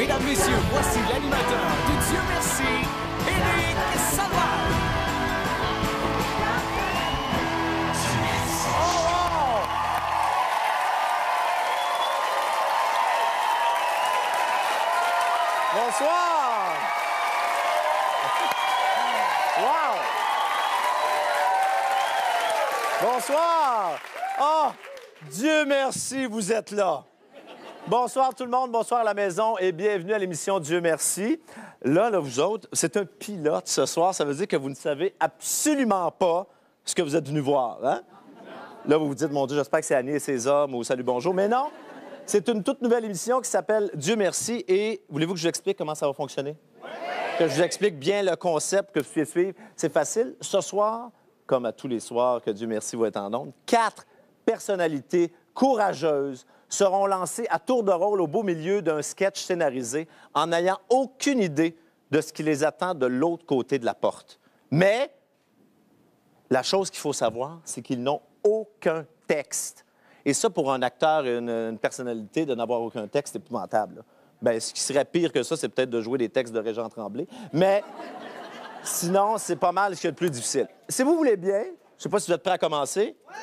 Mesdames, messieurs, voici l'animateur de Dieu merci, Éric Salvaire. Bonsoir! Wow! Bonsoir! Oh, Dieu merci, vous êtes là. Bonsoir tout le monde, bonsoir à la maison et bienvenue à l'émission Dieu merci. Là, vous autres, c'est un pilote ce soir. Ça veut dire que vous ne savez absolument pas ce que vous êtes venus voir, hein? Là, vous vous dites, mon Dieu, j'espère que c'est Annie et ses hommes ou Salut, bonjour. Mais non, c'est une toute nouvelle émission qui s'appelle Dieu merci. Et voulez-vous que je vous explique comment ça va fonctionner? Oui! Que je vous explique bien le concept que vous pouvez suivre. C'est facile. Ce soir, comme à tous les soirs que Dieu merci va être en ondes, 4 personnalités courageuses seront lancées à tour de rôle au beau milieu d'un sketch scénarisé en n'ayant aucune idée de ce qui les attend de l'autre côté de la porte. Mais la chose qu'il faut savoir, c'est qu'ils n'ont aucun texte. Et ça, pour un acteur et une personnalité, de n'avoir aucun texte, c'est épouvantable. Bien, ce qui serait pire que ça, c'est peut-être de jouer des textes de Régent Tremblay. Mais sinon, c'est pas mal ce qui est le plus difficile. Si vous voulez bien, je ne sais pas si vous êtes prêts à commencer. Oui!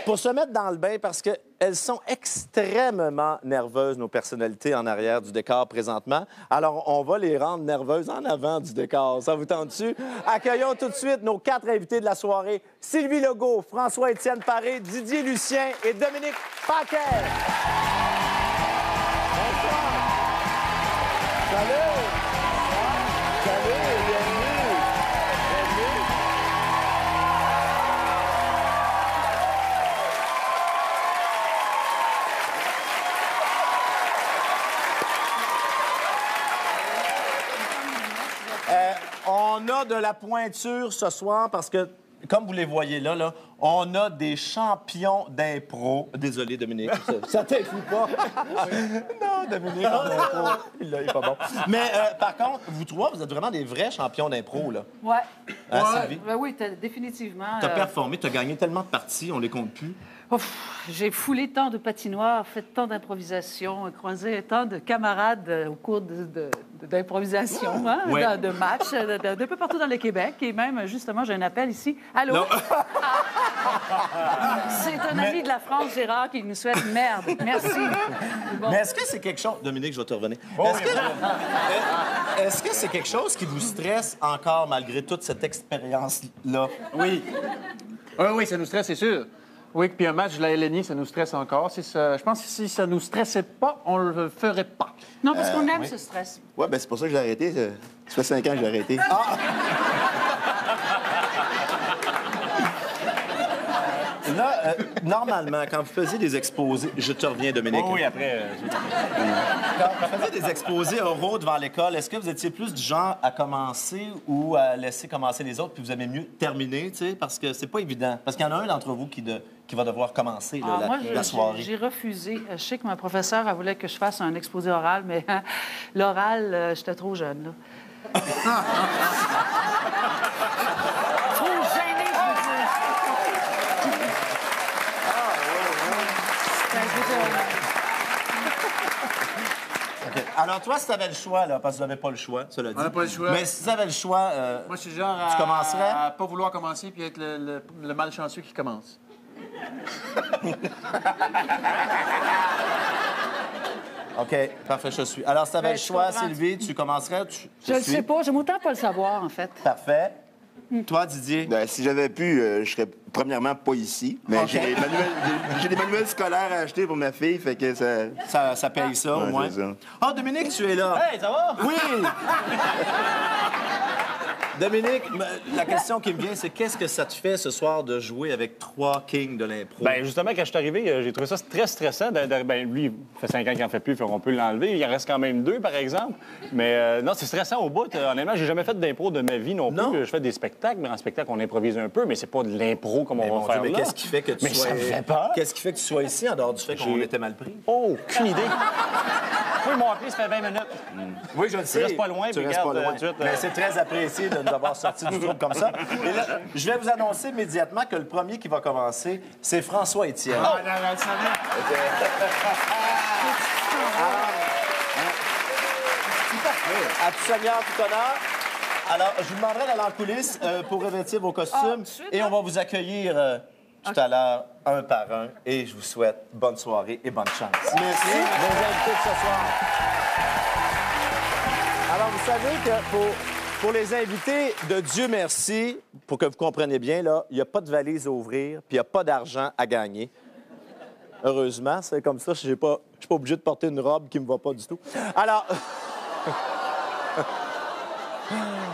Pour se mettre dans le bain, parce qu'elles sont extrêmement nerveuses, nos personnalités en arrière du décor présentement. Alors, on va les rendre nerveuses en avant du décor. Ça vous tente-tu? Accueillons tout de suite nos 4 invités de la soirée. Sylvie Legault, François-Étienne Paré, Didier Lucien et Dominique Paquet. Bonsoir. Salut. Salut, bienvenue. Bienvenue. On a de la pointure ce soir parce que, comme vous les voyez là, on a des champions d'impro. Désolé, Dominique, ça t'inclut pas. Non, Dominique, en impro, il est pas bon. Mais par contre, vous trois, vous êtes vraiment des vrais champions d'impro, là. Ouais. Hein, Sylvie? Ben oui, définitivement. T'as performé, t'as gagné tellement de parties, on les compte plus. J'ai foulé tant de patinoires, fait tant d'improvisation, croisé tant de camarades au cours d'improvisation, hein, Ouais. de matchs, d'un peu partout dans le Québec. Et même, justement, j'ai un appel ici. Allô? C'est un ami de la France, Gérard, qui nous souhaite merde. Merci. Bon. Mais est-ce que c'est quelque chose... Dominique, je vais te revenir. Est-ce que c'est quelque chose qui vous stresse encore malgré toute cette expérience-là? Oui. Oui, ça nous stresse, c'est sûr. Oui, puis un match de la LNI, ça nous stresse encore. Je pense que si ça nous stressait pas, on le ferait pas. Non, parce qu'on aime ce stress. Oui, bien, c'est pour ça que j'ai arrêté. Ça fait 5 ans que j'ai arrêté. Là, normalement, quand vous faisiez des exposés... Je te reviens, Dominique. Oui, après... Quand vous faisiez des exposés oraux devant l'école, est-ce que vous étiez plus du genre à commencer ou à laisser commencer les autres, puis vous aimez mieux terminer, tu sais, parce que c'est pas évident. Parce qu'il y en a un d'entre vous qui va devoir commencer là, Moi, la soirée. j'ai refusé. Je sais que ma professeure, elle voulait que je fasse un exposé oral, mais l'oral, j'étais trop jeune, là. Trop gênée, je veux dire. OK. Alors, toi, si tu avais le choix, là, parce que tu n'avais pas le choix, cela dit. On n'a pas le choix. Mais si tu avais le choix, Moi, je suis genre tu commencerais? à pas vouloir commencer puis être le malchanceux qui commence. OK, parfait, je suis. Alors, si tu avais le je choix, comprends. Sylvie, tu commencerais? Je le sais pas. J'aime autant pas le savoir, en fait. Parfait. Toi, Didier? Ben, si j'avais pu, je serais premièrement pas ici. Mais OK. j'ai des manuels scolaires à acheter pour ma fille, fait que ça... Ça paye ça, au Ouais, moins. c'est ça. Ah, Dominique, tu es là. Hey, ça va? Oui! Dominique, la question qui me vient, c'est qu'est-ce que ça te fait ce soir de jouer avec 3 kings de l'impro? Bien, justement, quand je suis arrivé, j'ai trouvé ça très stressant. Ben, lui, il fait 5 ans qu'il n'en fait plus, on peut l'enlever. Il en reste quand même 2, par exemple. Mais non, c'est stressant au bout. Honnêtement, j'ai jamais fait d'impro de ma vie non plus. Non. Je fais des spectacles, mais en spectacle, on improvise un peu, mais c'est pas de l'impro comme on Mon va faire Dieu, mais là. qu'est-ce qui fait que tu Mais sois... ça me fait peur. Qu'est-ce qui fait que tu sois ici, en dehors du fait qu'on J'ai- était mal pris? Oh, aucune idée. Oui, ils m'ont appelé, ça fait 20 minutes. Oui, je le sais. restes pas loin, Tu puis restes pas regarde, loin. tout de suite, Mais c'est très apprécié de nous avoir sortis du trouble comme ça. Et là, je vais vous annoncer immédiatement que le premier qui va commencer, c'est François-Étienne. Ah, non, non, ça va. À tout seigneur, tout honneur. Alors, je vous demanderai d'aller en coulisses pour revêtir vos costumes. tout de suite, et on va vous accueillir tout à l'heure, un par un. Et je vous souhaite bonne soirée et bonne chance. Merci. Vos invités de ce soir. Alors, vous savez que pour les invités de Dieu merci, pour que vous compreniez bien, là, il n'y a pas de valise à ouvrir, puis il n'y a pas d'argent à gagner. Heureusement, c'est comme ça, je ne suis pas obligé de porter une robe qui ne me va pas du tout. Alors...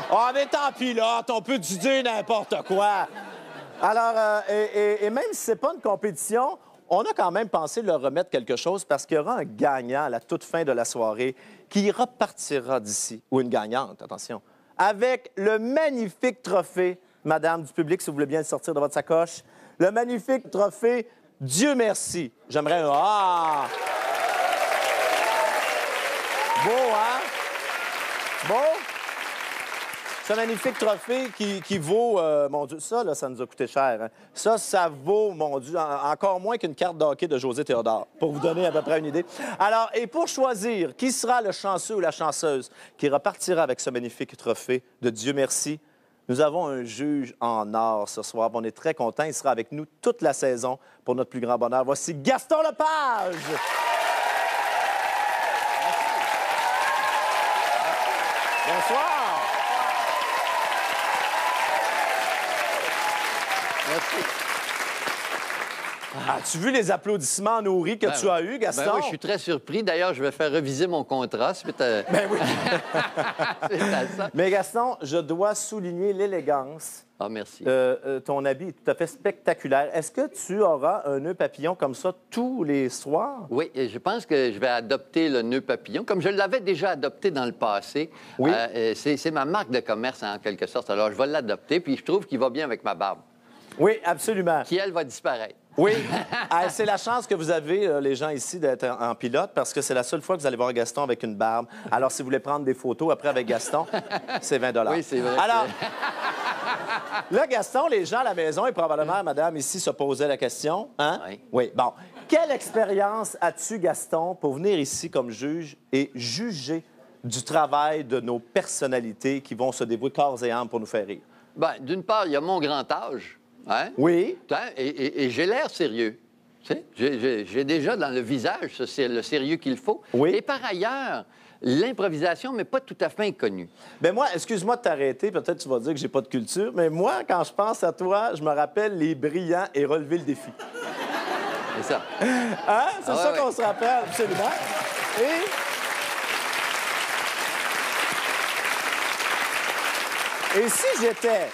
Ah, mais tant pis, là, on peut dire n'importe quoi. Alors, et même si c'est pas une compétition, on a quand même pensé leur remettre quelque chose parce qu'il y aura un gagnant à la toute fin de la soirée qui repartira d'ici, ou une gagnante, attention, avec le magnifique trophée, madame du public, si vous voulez bien le sortir de votre sacoche, le magnifique trophée Dieu merci. J'aimerais... Ah! Beau, hein? Beau? C'est un magnifique trophée qui vaut, mon Dieu, ça, là, ça nous a coûté cher. Hein? Ça vaut, mon Dieu, encore moins qu'une carte de hockey de José Théodore, pour vous donner à peu près une idée. Alors, et pour choisir qui sera le chanceux ou la chanceuse qui repartira avec ce magnifique trophée de Dieu merci, nous avons un juge en or ce soir. On est très contents. Il sera avec nous toute la saison pour notre plus grand bonheur. Voici Gaston Lepage! Bonsoir! Merci. As-tu vu les applaudissements nourris que tu as eus, Gaston? Ben oui, je suis très surpris. D'ailleurs, je vais faire reviser mon contrat suite à... Ben oui. suite à ça. Mais Gaston, je dois souligner l'élégance. Ah, merci. Ton habit est tout à fait spectaculaire. Est-ce que tu auras un nœud papillon comme ça tous les soirs? Oui, et je pense que je vais adopter le nœud papillon, comme je l'avais déjà adopté dans le passé. Oui. C'est ma marque de commerce, en quelque sorte. Alors, je vais l'adopter, puis je trouve qu'il va bien avec ma barbe, Oui, absolument. qui, elle, va disparaître. Oui. Ah, c'est la chance que vous avez, les gens ici, d'être en pilote, parce que c'est la seule fois que vous allez voir Gaston avec une barbe. Alors, si vous voulez prendre des photos après avec Gaston, c'est 20 Oui, c'est vrai. Alors, là, Gaston, les gens à la maison et probablement madame ici se posaient la question. Hein? Oui. Oui. Bon. Quelle expérience as-tu, Gaston, pour venir ici comme juge et juger du travail de nos personnalités qui vont se dévouer corps et âme pour nous faire rire? Bien, d'une part, il y a mon grand âge. Hein? Oui. Hein? Et j'ai l'air sérieux. Tu sais, j'ai déjà dans le visage le sérieux qu'il faut. Oui. Et par ailleurs, l'improvisation, mais pas tout à fait inconnue. Ben moi, excuse-moi de t'arrêter, peut-être tu vas dire que j'ai pas de culture, mais moi, quand je pense à toi, je me rappelle les brillants et relever le défi. C'est ça. Hein? C'est Ah ça ouais, qu'on ouais. se rappelle, absolument. Et si j'étais,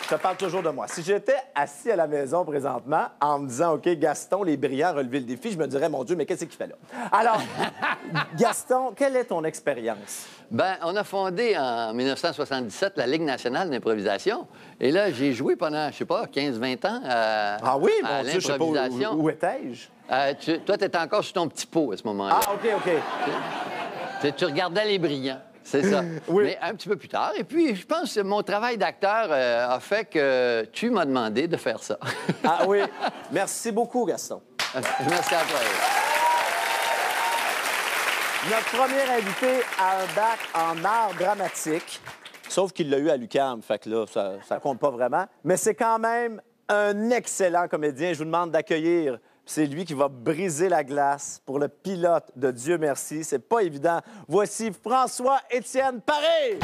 je te parle toujours de moi, si j'étais assis à la maison présentement en me disant, OK, Gaston, les brillants, relever le défi, je me dirais, mon Dieu, mais qu'est-ce qu'il fait là? Alors, Gaston, quelle est ton expérience? Ben, on a fondé en 1977 la Ligue nationale d'improvisation. Et là, j'ai joué pendant, je sais pas, 15-20 ans Ah oui, à mon Dieu, je sais pas l'improvisation. où étais-je? Toi, tu étais encore sur ton petit pot à ce moment-là. Ah, OK, OK. Tu regardais les brillants. C'est ça. Oui. Mais un petit peu plus tard. Et puis, je pense que mon travail d'acteur a fait que tu m'as demandé de faire ça. Ah oui. Merci beaucoup, Gaston. Merci à toi. Notre premier invité a un bac en art dramatique, sauf qu'il l'a eu à l'UQAM, fait que là, ça compte pas vraiment. Mais c'est quand même un excellent comédien. Je vous demande d'accueillir. C'est lui qui va briser la glace pour le pilote de Dieu merci. C'est pas évident. Voici François-Étienne Paré.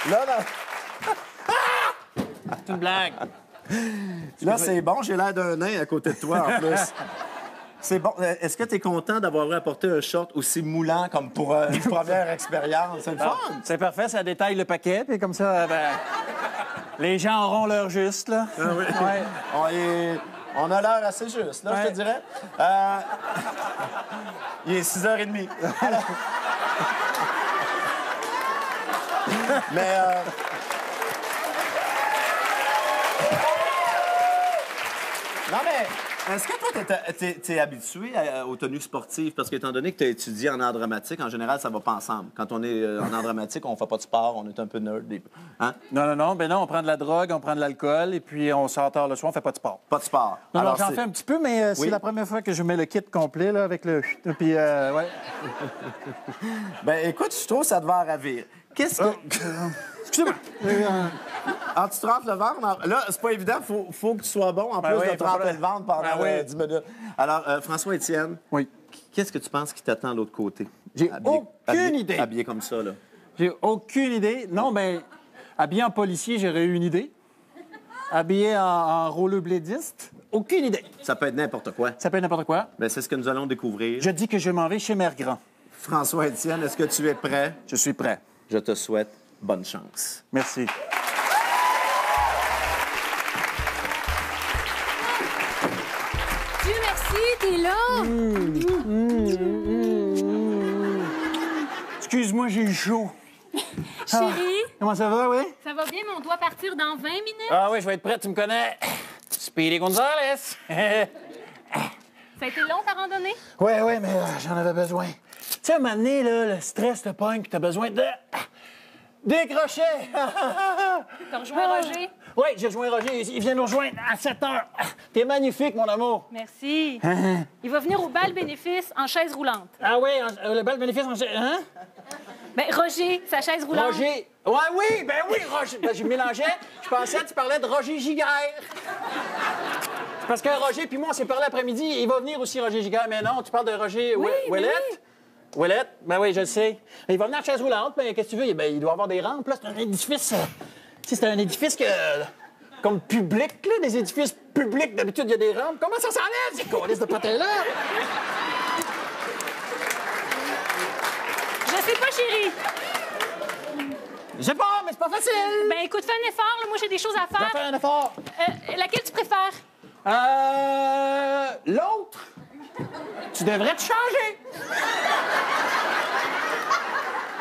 Là, C'est une blague. là c'est bon, j'ai l'air d'un nain à côté de toi en plus. C'est bon. Est-ce que tu es content d'avoir apporté un short aussi moulant comme pour une première expérience? C'est le fun. C'est parfait, ça détaille le paquet, puis comme ça, ben, les gens auront leur juste, là. Ah oui. Ouais. On a l'heure assez juste, là, je te Ouais. dirais. Il est 6h30. Alors... Mais... Non, mais... Est-ce que toi, t'es habitué aux tenues sportives? Parce qu'étant donné que tu as étudié en art dramatique, en général, ça va pas ensemble. Quand on est en art dramatique, on fait pas de sport, on est un peu nerd. Hein? Non. Ben non, on prend de la drogue, on prend de l'alcool, et puis on sort tard le soir, on fait pas de sport. Pas de sport. Non, Alors, j'en c'est- fais un petit peu, mais c'est Oui. la première fois que je mets le kit complet, là, avec le... Puis, ouais. Ben, écoute, je trouve que ça devait en ravir. Qu'est-ce que... Excusez-moi. Ah, tu trempes le ventre? Là, c'est pas évident. Faut que tu sois bon, en Ben plus oui, de faut tremper pas- le ventre pendant Ben oui. 10 minutes. Alors, François-Étienne, Oui. qu'est-ce que tu penses qui t'attend de l'autre côté? J'ai aucune idée. Habillé comme ça, là. J'ai aucune idée. Non, ben, habillé en policier, j'aurais eu une idée. Habillé en rollerbladiste, aucune idée. Ça peut être n'importe quoi. Ça peut être n'importe quoi. Ben, c'est ce que nous allons découvrir. Je dis que je m'en vais chez Mère Grand. François-Étienne, est-ce que tu es prêt? Je suis prêt. Je te souhaite bonne chance. Merci. Dieu merci, t'es là! Excuse-moi, j'ai eu chaud. Chérie, Comment ça va, oui? ça va bien, mais on doit partir dans 20 minutes. Ah oui, je vais être prêt, tu me connais. Speedy Gonzales. Ça a été long, ta randonnée? Oui, mais j'en avais besoin. Tu sais, à un moment donné, là, le stress te pogne, puis t'as besoin de... décrocher. T'as rejoint Roger? Oui, j'ai rejoint Roger. Il vient nous rejoindre à 7 heures. T'es magnifique, mon amour. Merci. Il va venir au bal bénéfice en chaise roulante. Ah oui, le bal bénéfice... Hein? Ben, Roger, sa chaise roulante. Roger. Ouais, oui, Roger. Ben, je mélangeais. Je pensais que tu parlais de Roger Giguère. Parce que Roger puis moi, on s'est parlé après-midi. Il va venir aussi, Roger Giguère. Mais non, tu parles de Roger Ouellette? Ouellette? Ben oui, je le sais. Il va venir en chaise roulante, mais qu'est-ce que tu veux? Ben, il doit avoir des rampes. Là, c'est un édifice... tu sais, c'est un édifice que... comme public, là. Des édifices publics, d'habitude, il y a des rampes. Comment ça s'enlève, ces colis de patins-là? Je sais pas, chérie. Je sais pas, mais c'est pas facile. Ben, écoute, fais un effort, là. Moi, j'ai des choses à Je vais faire. faire un effort. Laquelle tu préfères? L'autre. Tu devrais te changer.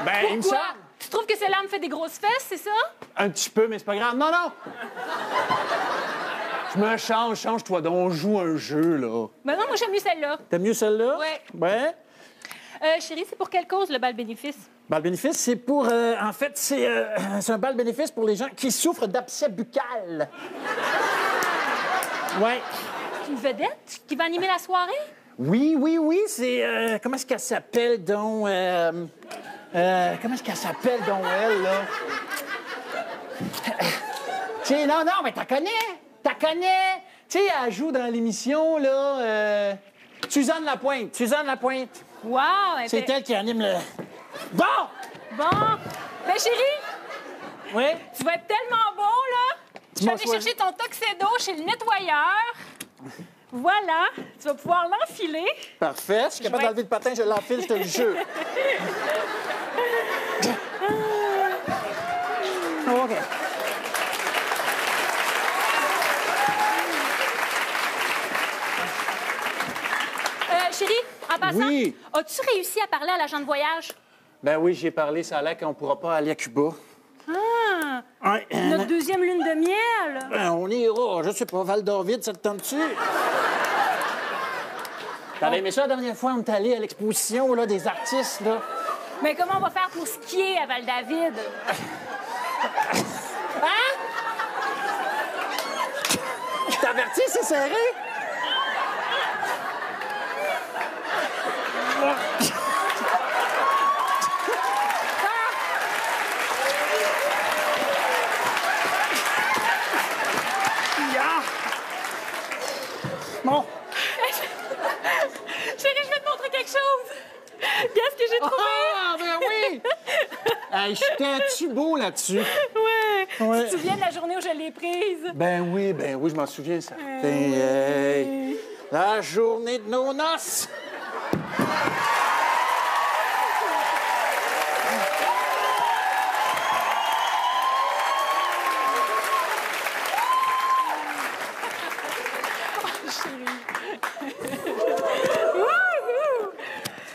Ben, il me Quoi? semble. Tu trouves que celle-là me fait des grosses fesses, c'est ça? Un petit peu, mais c'est pas grave. Non. Je me change-toi donc. On joue un jeu, là. Ben non, moi, j'aime mieux celle-là. T'aimes mieux celle-là? Ouais. Ouais. Chérie, c'est pour quelle cause, le bal bénéfice? Bal bénéfice, c'est pour... en fait, c'est un bal bénéfice pour les gens qui souffrent d'abcès buccal. Ouais. C'est une vedette qui va animer la soirée? Oui, c'est... comment est-ce qu'elle s'appelle, donc... comment est-ce qu'elle s'appelle, donc, elle, là? Tu sais, non, mais t'as connais. Tu sais, elle joue dans l'émission, là... Suzanne Lapointe. Wow! C'est elle qui anime le... Bon! Bon! Ben, chérie, Oui? tu vas être tellement bon, là! Je vais aller chercher ton tuxedo chez le nettoyeur. Voilà, tu vas pouvoir l'enfiler. Parfait. Si je suis capable vais- d'enlever le patin, je l'enfile, je te le jure. OK. Chérie, en passant, Oui. as-tu réussi à parler à l'agent de voyage? Ben oui, j'ai parlé, ça a l'air qu'on pourra pas aller à Cuba. Ah! Ouais, Notre deuxième lune de miel! ben, on ira, je sais pas, Val-d'Orville, ça te tente-tu? T'avais aimé ça la dernière fois, on est allé à l'exposition là, des artistes, là? Mais comment on va faire pour skier à Val-David? Hein? Je t'avertis, c'est serré? Bon. Chérie, je vais te montrer quelque chose! Qu'est-ce que j'ai trouvé? Ah, ben oui! Hey, j'étais-tu beau là-dessus? Ouais. Ouais. Tu te souviens de la journée où je l'ai prise? Ben oui, je m'en souviens, ça. Hey, la journée de nos noces!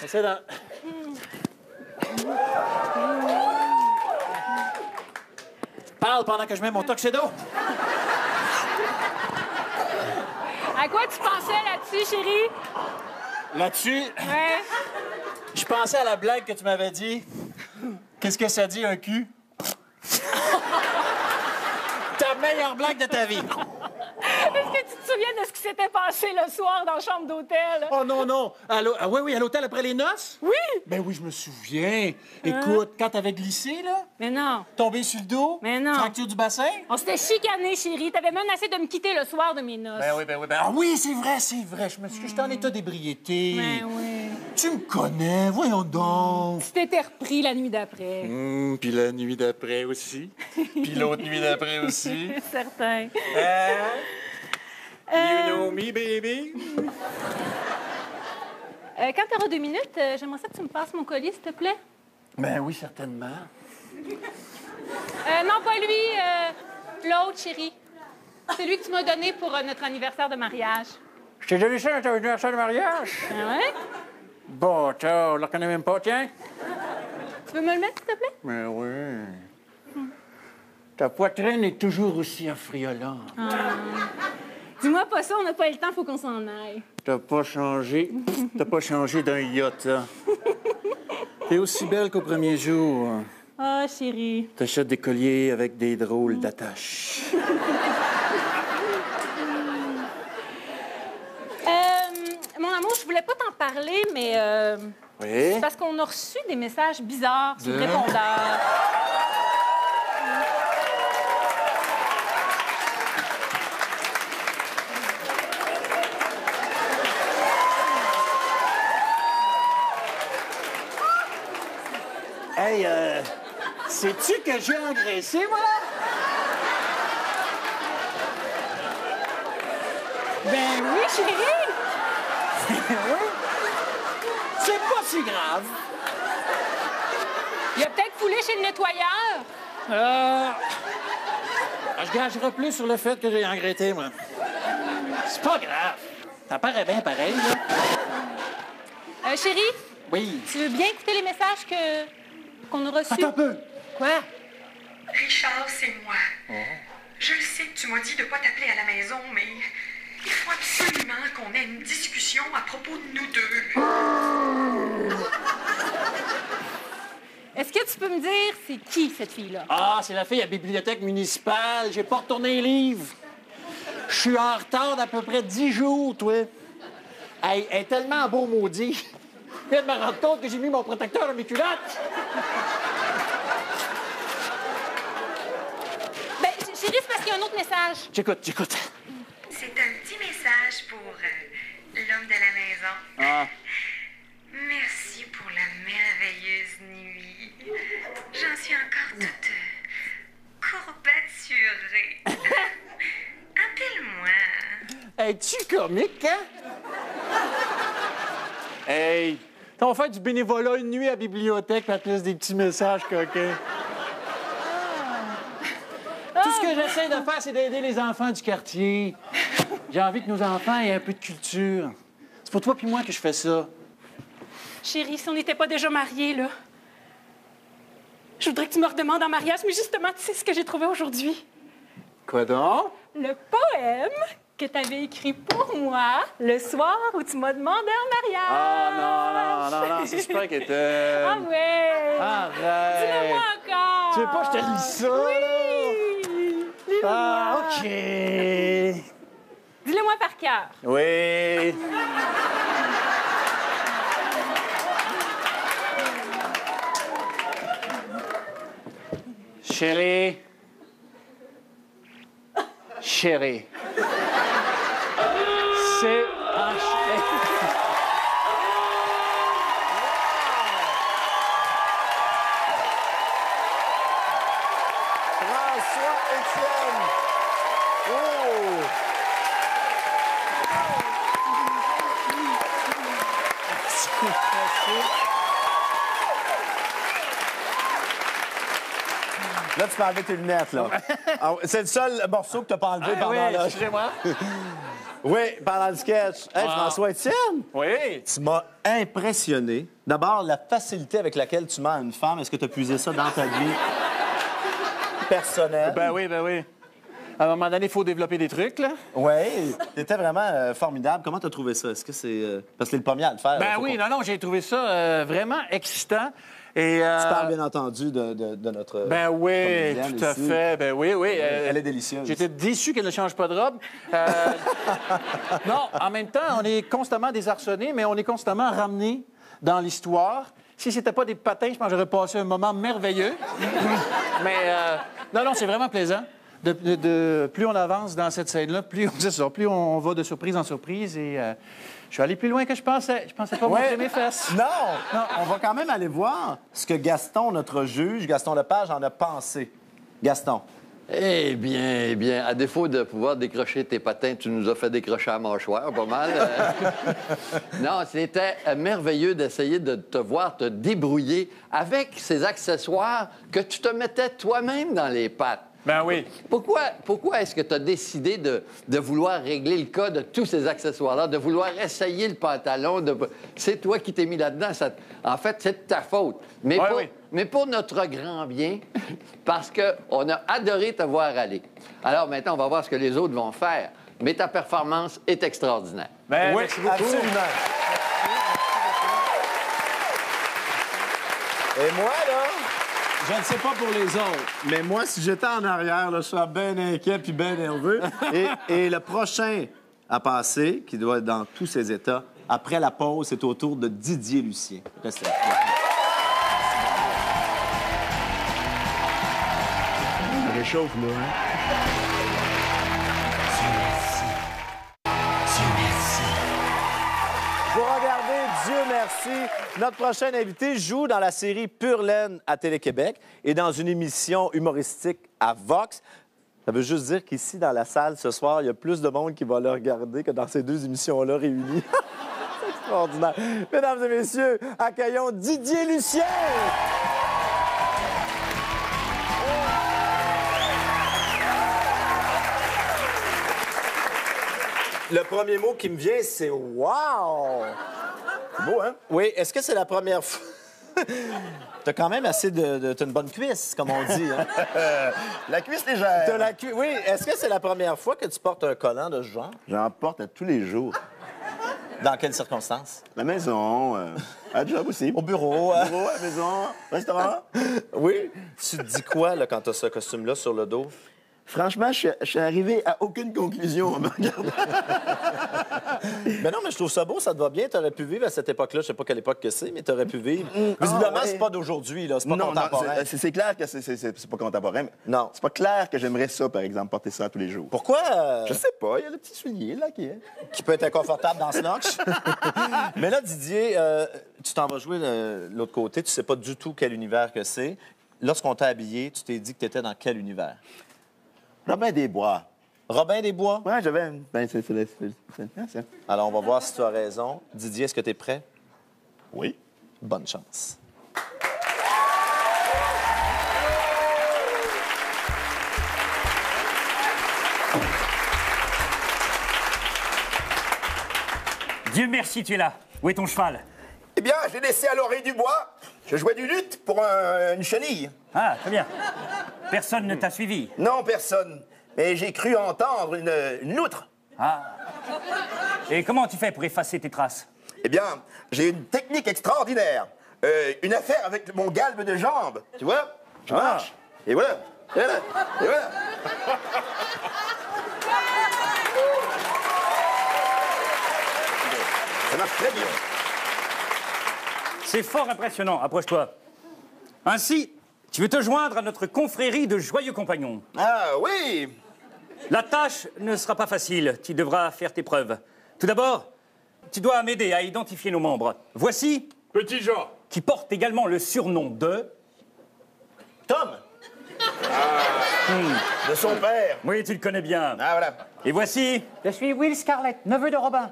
C'est dans... Parle pendant que je mets mon tuxedo. À quoi tu pensais là-dessus, chérie? Là-dessus, Ouais. je pensais à la blague que tu m'avais dit. Qu'est-ce que ça dit, un cul? Ta meilleure blague de ta vie. Est-ce que tu te souviens de ce qui s'était passé le soir dans la chambre d'hôtel? Oh non, non. Ah, oui, à l'hôtel après les noces? Oui! Ben oui, je me souviens. Écoute, quand t'avais glissé, là, Mais non. tombé sur le dos, Mais non. fracture du bassin. On s'était chicanés, chérie. T'avais menacé de me quitter le soir de mes noces. Ben oui. Ah oui, c'est vrai. Je me suis j'étais en état d'ébriété. Ben oui. Tu me connais, voyons donc. Tu t'étais repris la nuit d'après. Puis la nuit d'après aussi. Puis l'autre nuit d'après aussi. Certain. You know me, baby. Quand t'auras 2 minutes, j'aimerais ça que tu me passes mon colis, s'il te plaît. Ben oui, certainement. Non, pas lui. L'autre, chérie. C'est lui que tu m'as donné pour notre anniversaire de mariage. Je t'ai donné ça dans ton anniversaire de mariage? Ah ouais? Bon, on le reconnaît même pas, tiens. Tu peux me le mettre, s'il te plaît? Ben oui. Ta poitrine est toujours aussi affriolante. Dis-moi pas ça, on n'a pas eu le temps, faut qu'on s'en aille. T'as pas changé. T'as pas changé d'un iota. T'es aussi belle qu'au premier jour. Ah, chérie. T'achètes des colliers avec des drôles d'attaches. Mon amour, je voulais pas t'en parler, mais Oui? c'est parce qu'on a reçu des messages bizarres sur le répondeur. Hey, sais-tu que j'ai engraissé, moi, là? Ben oui, chérie! Oui. C'est pas si grave. Il a peut-être foulé chez le nettoyeur. Je gagerai plus sur le fait que j'ai engraissé, moi. C'est pas grave. Ça paraît bien pareil, là. Chérie, Oui. tu veux bien écouter les messages qu'on a reçus? Attends un peu. Quoi? Richard, c'est moi. Je le sais que tu m'as dit de pas t'appeler à la maison, mais il faut absolument qu'on ait une discussion à propos de nous deux. Est-ce que tu peux me dire c'est qui, cette fille-là? Ah, c'est la fille à la bibliothèque municipale. J'ai pas retourné les livres. Je suis en retard d'à peu près 10 jours, toi. Elle est tellement beau maudit. Je viens de me rendre compte que j'ai mis mon protecteur dans mes culottes. Ben, chérie, c'est parce qu'il y a un autre message. J'écoute. C'est un petit message pour l'homme de la maison. Ah. Merci pour la merveilleuse nuit. J'en suis encore toute courbaturée. Appelle-moi. Es-tu comique, hein? Hey, on va faire du bénévolat une nuit à la bibliothèque, puis elle te laisse des petits messages coquins. Tout ce que j'essaie de faire, c'est d'aider les enfants du quartier. J'ai envie que nos enfants aient un peu de culture. C'est pour toi puis moi que je fais ça. Chérie, si on n'était pas déjà mariés, là, je voudrais que tu me redemandes en mariage, mais justement, tu sais ce que j'ai trouvé aujourd'hui? Quoi donc? Le poème que tu avais écrit pour moi le soir où tu m'as demandé en mariage. Ah non, c'est super qu'était. Ah ouais! Arrête! Dis-le-moi encore! Tu veux pas que je te lise ça? Oui! Dis-le-moi! Ah, OK. Dis-le-moi par cœur. Oui. Chérie. Chérie. C-H... François Étienne. Oh! Là, tu peux enlever tes lunettes, là. Ah, c'est le seul morceau que tu n'as pas enlevé pendant oui, le... excusez-moi. Oui, pendant le sketch. Hey, François Étienne, Oui. tu m'as impressionné. D'abord, la facilité avec laquelle tu mens à une femme. Est-ce que tu as puisé ça dans ta vie personnelle? Ben oui. À un moment donné, il faut développer des trucs, là. Oui, t'étais vraiment formidable. Comment t'as trouvé ça? Est-ce que c'est... Parce que c'est le premier à le faire. Ben oui, non, j'ai trouvé ça vraiment excitant. Et, Tu parles, bien entendu, de notre... Ben oui, comédienne tout à ici. fait. Ben oui, oui. Elle est délicieuse. J'étais déçu qu'elle ne change pas de robe. Non, en même temps, on est constamment désarçonné, mais on est constamment ramené dans l'histoire. Si c'était pas des patins, je pense que j'aurais passé un moment merveilleux. Mais non, c'est vraiment plaisant. Plus on avance dans cette scène-là, plus on va de surprise en surprise. Et je suis allé plus loin que je pensais. Je pensais pas montrer mes fesses. Non, on va quand même aller voir ce que Gaston, notre juge, Gaston Lepage, en a pensé. Gaston. Eh bien, à défaut de pouvoir décrocher tes patins, tu nous as fait décrocher la mâchoire, pas mal. Non, c'était merveilleux d'essayer de te voir te débrouiller avec ces accessoires que tu te mettais toi-même dans les pattes. Ben oui. Pourquoi est-ce que tu as décidé de vouloir régler le cas de tous ces accessoires-là, de vouloir essayer le pantalon? C'est toi qui t'es mis là-dedans. En fait, c'est de ta faute. Mais pour notre grand bien, parce qu'on a adoré te voir aller. Alors maintenant, on va voir ce que les autres vont faire. Mais ta performance est extraordinaire. Ben, Oui, merci beaucoup. absolument. Et moi, là, je ne sais pas pour les autres, mais moi, si j'étais en arrière, là, je serais bien inquiet puis bien nerveux. Et le prochain à passer, qui doit être dans tous ses états, après la pause, c'est au tour de Didier Lucien. Restez là. Ça réchauffe, là, hein? Vous regardez Dieu merci. Notre prochain invité joue dans la série Pure Laine à Télé-Québec et dans une émission humoristique à Vox. Ça veut juste dire qu'ici, dans la salle, ce soir, il y a plus de monde qui va le regarder que dans ces deux émissions-là réunies. C'est extraordinaire. Mesdames et messieurs, accueillons Didier Lucien! Le premier mot qui me vient, c'est « wow ». C'est beau, hein? Oui, est-ce que c'est la première fois? T'as quand même assez de... T'as une bonne cuisse, comme on dit. Hein? La cuisse légère. T'as la Oui, est-ce que c'est la première fois que tu portes un collant de ce genre? J'en porte à tous les jours. Dans quelles circonstances? La maison, à la job aussi. Au bureau. Au bureau, à la maison, restaurant. Oui. Tu te dis quoi, là, quand t'as ce costume-là sur le dos? Franchement, je suis arrivé à aucune conclusion en me regardant. Mais non, mais je trouve ça beau, ça te va bien. T'aurais pu vivre à cette époque-là, je sais pas quelle époque que c'est, mais t'aurais pu vivre. Visiblement, ouais. c'est pas d'aujourd'hui, là, c'est pas Non, contemporain. c'est clair que c'est pas contemporain. Mais Non. c'est pas clair que j'aimerais ça, par exemple, porter ça tous les jours. Pourquoi? Je sais pas, il y a le petit soulier, là, qui est... Qui peut être inconfortable dans ce notch. Mais là, Didier, tu t'en vas jouer de l'autre côté. Tu sais pas du tout quel univers que c'est. Lorsqu'on t'a habillé, tu t'es dit que tu étais dans quel univers? Robin des Bois. Robin des Bois? Ouais, j'avais... Ben, c'est... Alors, on va voir si tu as raison. Didier, est-ce que tu es prêt? Oui. Bonne chance. Dieu merci, tu es là. Où est ton cheval? Eh bien, je l'ai laissé à l'oreille du bois. Je jouais du luth pour une chenille. Ah, très bien. Personne ne t'a suivi. Non, personne. Mais j'ai cru entendre une loutre. Ah. Et comment tu fais pour effacer tes traces? Eh bien, j'ai une technique extraordinaire. Une affaire avec mon galbe de jambes. Tu vois? Je marche. Et voilà. Et voilà. Et voilà. Ça marche très bien. C'est fort impressionnant. Approche-toi. Ainsi, tu veux te joindre à notre confrérie de joyeux compagnons. Ah oui. La tâche ne sera pas facile. Tu devras faire tes preuves. Tout d'abord, tu dois m'aider à identifier nos membres. Voici... Petit Jean. Qui porte également le surnom de... Tom! De son père. Oui, tu le connais bien. Ah, voilà. Et voici... Je suis Will Scarlett, neveu de Robin.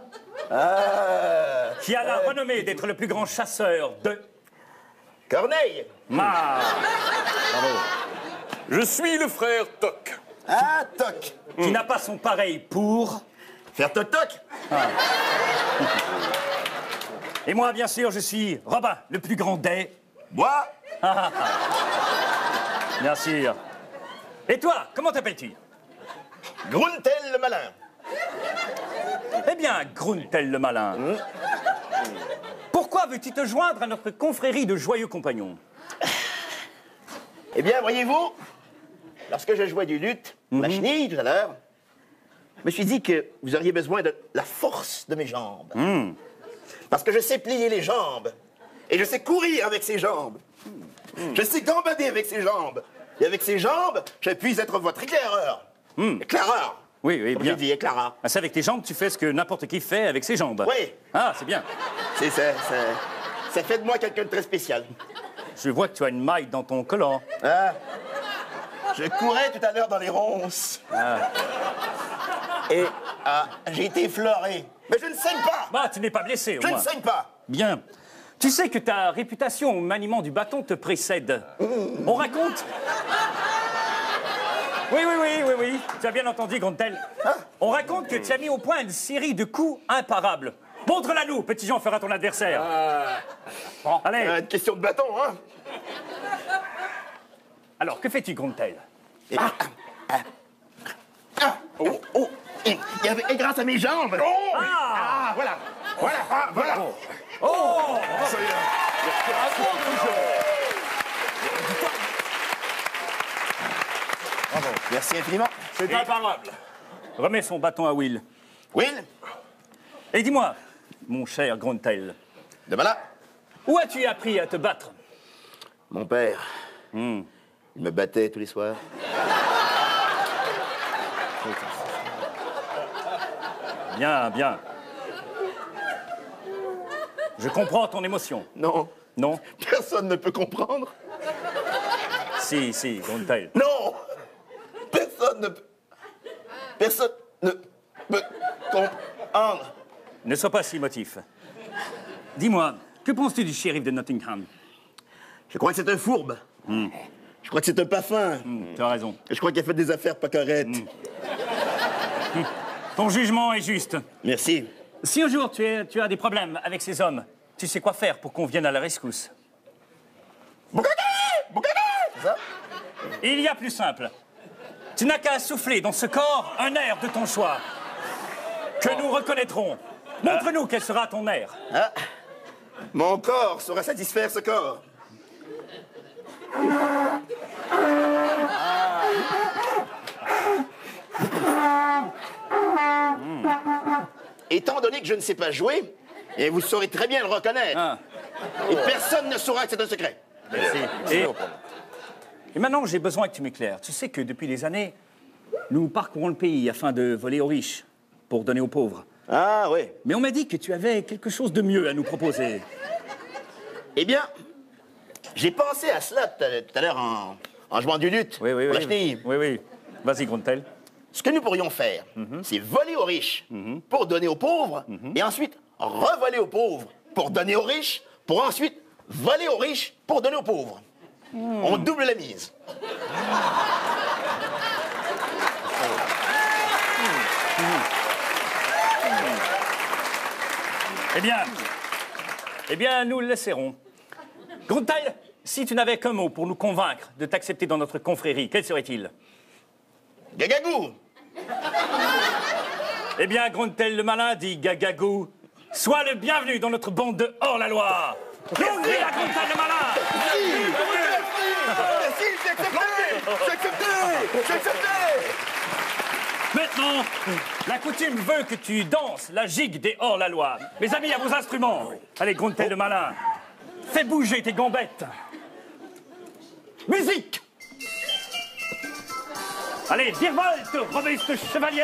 Qui a la renommée d'être le plus grand chasseur de... Corneille. Ah. Bravo. Je suis le frère Toc. Ah, toc. Qui n'a pas son pareil pour... Faire toc-toc. Et moi, bien sûr, je suis Robin, le plus grand des... Bois. Bien sûr. Et toi, comment t'appelles-tu? Gruntel le malin. Eh bien, Gruntel le malin, pourquoi veux-tu te joindre à notre confrérie de joyeux compagnons? Eh bien, voyez-vous, lorsque je jouais du luth, la chenille tout à l'heure, je me suis dit que vous auriez besoin de la force de mes jambes. Parce que je sais plier les jambes. Et je sais courir avec ces jambes. Je sais gambader avec ces jambes. Et avec ces jambes, je puis être votre éclaireur. Éclaireur. Oui, oui, Comme bien. je dis, éclaireur. Ah, c'est avec tes jambes, tu fais ce que n'importe qui fait avec ses jambes. Oui. Ah, c'est bien. Ça fait de moi quelqu'un de très spécial. Je vois que tu as une maille dans ton collant. Ah. Je courais tout à l'heure dans les ronces. Et j'ai été effleuré. Mais je ne saigne pas. Bah, tu n'es pas blessé, au Je ne moins. saigne pas. Bien. Tu sais que ta réputation au maniement du bâton te précède. On raconte... Oui. Tu as bien entendu, Gruntel. On raconte que tu as mis au point une série de coups imparables. Montre-la nous, petit Jean fera ton adversaire. Bon, allez. Une question de bâton, hein. Alors, que fais-tu, Gruntel? Et grâce à mes jambes. Voilà. Bravo. Merci infiniment. C'est imparable. Remets son bâton à Will. Will, Et dis-moi, mon cher Gruntel, de là. où as-tu appris à te battre? Mon père, il me battait tous les soirs. Bien. Je comprends ton émotion. Non, Non? personne ne peut comprendre. Si, Gruntel. Non, personne ne peut comprendre. Ne sois pas si motif. Dis-moi, que penses-tu du shérif de Nottingham? Je crois que c'est un fourbe. Je crois que c'est un pas fin. Tu as raison. Je crois qu'il a fait des affaires pas correctes. Ton jugement est juste. Merci. Si un jour tu as des problèmes avec ces hommes, tu sais quoi faire pour qu'on vienne à la rescousse? C'est ça? Il y a plus simple. Tu n'as qu'à souffler dans ce corps un air de ton choix, que nous reconnaîtrons. Montre-nous quel sera ton air. Mon corps saura satisfaire ce corps. Étant donné que je ne sais pas jouer, et vous saurez très bien le reconnaître. Et personne ne saura que c'est un secret. Merci. Et maintenant, j'ai besoin que tu m'éclaires. Tu sais que depuis des années, nous parcourons le pays afin de voler aux riches pour donner aux pauvres. Ah oui. Mais on m'a dit que tu avais quelque chose de mieux à nous proposer. Eh bien, j'ai pensé à cela tout à l'heure en jouant du luth. Oui. Pour la chenille. Oui. Vas-y, Gruntel. Ce que nous pourrions faire, c'est voler aux riches pour donner aux pauvres, et ensuite revoler aux pauvres pour donner aux riches, pour ensuite voler aux riches pour donner aux pauvres. On double la mise. Eh bien, nous le laisserons. Gruntel, si tu n'avais qu'un mot pour nous convaincre de t'accepter dans notre confrérie, quel serait-il? Gagagou! Eh bien, Gruntel le malin dit Gagagou, sois le bienvenu dans notre bande de hors-la-loi. Longue vie à Gruntel le malin! Merci, j'ai accepté! Maintenant, la coutume veut que tu danses la gigue des hors-la-loi. Mes amis, à vos instruments. Allez, Gruntel le malin, fais bouger tes gambettes. Musique! Allez, virevolte, robuste chevalier!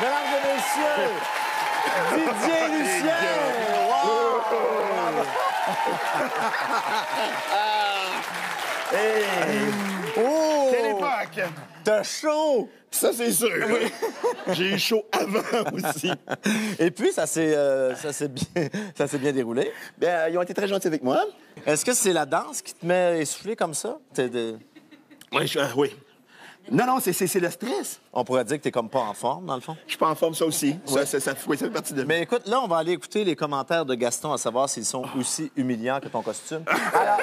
Mesdames et messieurs, Didier Lucien! Oh! Quelle époque! T'as chaud! Ça, c'est sûr. J'ai eu chaud avant aussi. Et puis, ça s'est bien déroulé. Ben, ils ont été très gentils avec moi. Est-ce que c'est la danse qui te met essoufflé comme ça? Oui. Non, non, c'est le stress. On pourrait dire que t'es comme pas en forme, dans le fond. Je suis pas en forme, ça aussi. Ouais. Ça fait partie de... Mais écoute, là, on va aller écouter les commentaires de Gaston à savoir s'ils sont aussi humiliants que ton costume. Alors,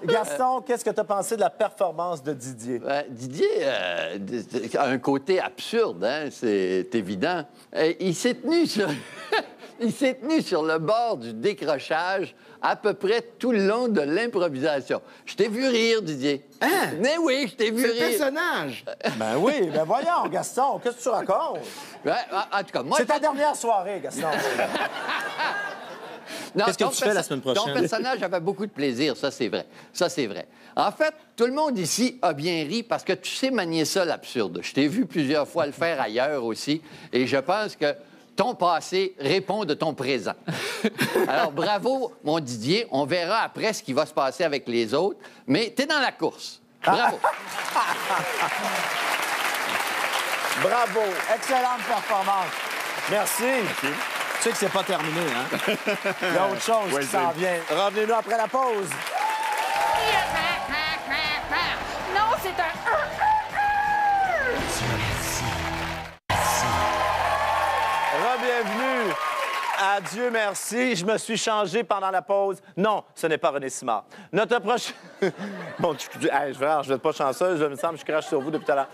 Gaston, qu'est-ce que tu as pensé de la performance de Didier? Didier a un côté absurde, hein, c'est évident. Il s'est tenu sur... Il s'est tenu sur le bord du décrochage à peu près tout le long de l'improvisation. Je t'ai vu rire, Didier. Hein? Mais oui, je t'ai vu C'est rire. le personnage. Ben oui, ben voyons, Gaston, qu'est-ce que tu racontes? Ouais, en tout cas, moi... C'est ta dernière soirée, Gaston. Non, Qu'est-ce que ton tu fais la semaine prochaine? Ton personnage avait beaucoup de plaisir, ça c'est vrai. Ça c'est vrai. En fait, tout le monde ici a bien ri parce que tu sais manier ça, l'absurde. Je t'ai vu plusieurs fois le faire ailleurs aussi et je pense que ton passé répond de ton présent. Alors, bravo, mon Didier. On verra après ce qui va se passer avec les autres, mais t'es dans la course. Bravo. Bravo, excellente performance. Merci. Tu sais que c'est pas terminé, hein? Il y a autre chose qui s'en vient. Revenez-nous après la pause. Non, c'est un... Bienvenue à Dieu merci. Je me suis changé pendant la pause. Non, ce n'est pas René Simard. Notre prochain... Bon, je vais être pas chanceuse. Je me semble que je crache sur vous depuis tout à l'heure.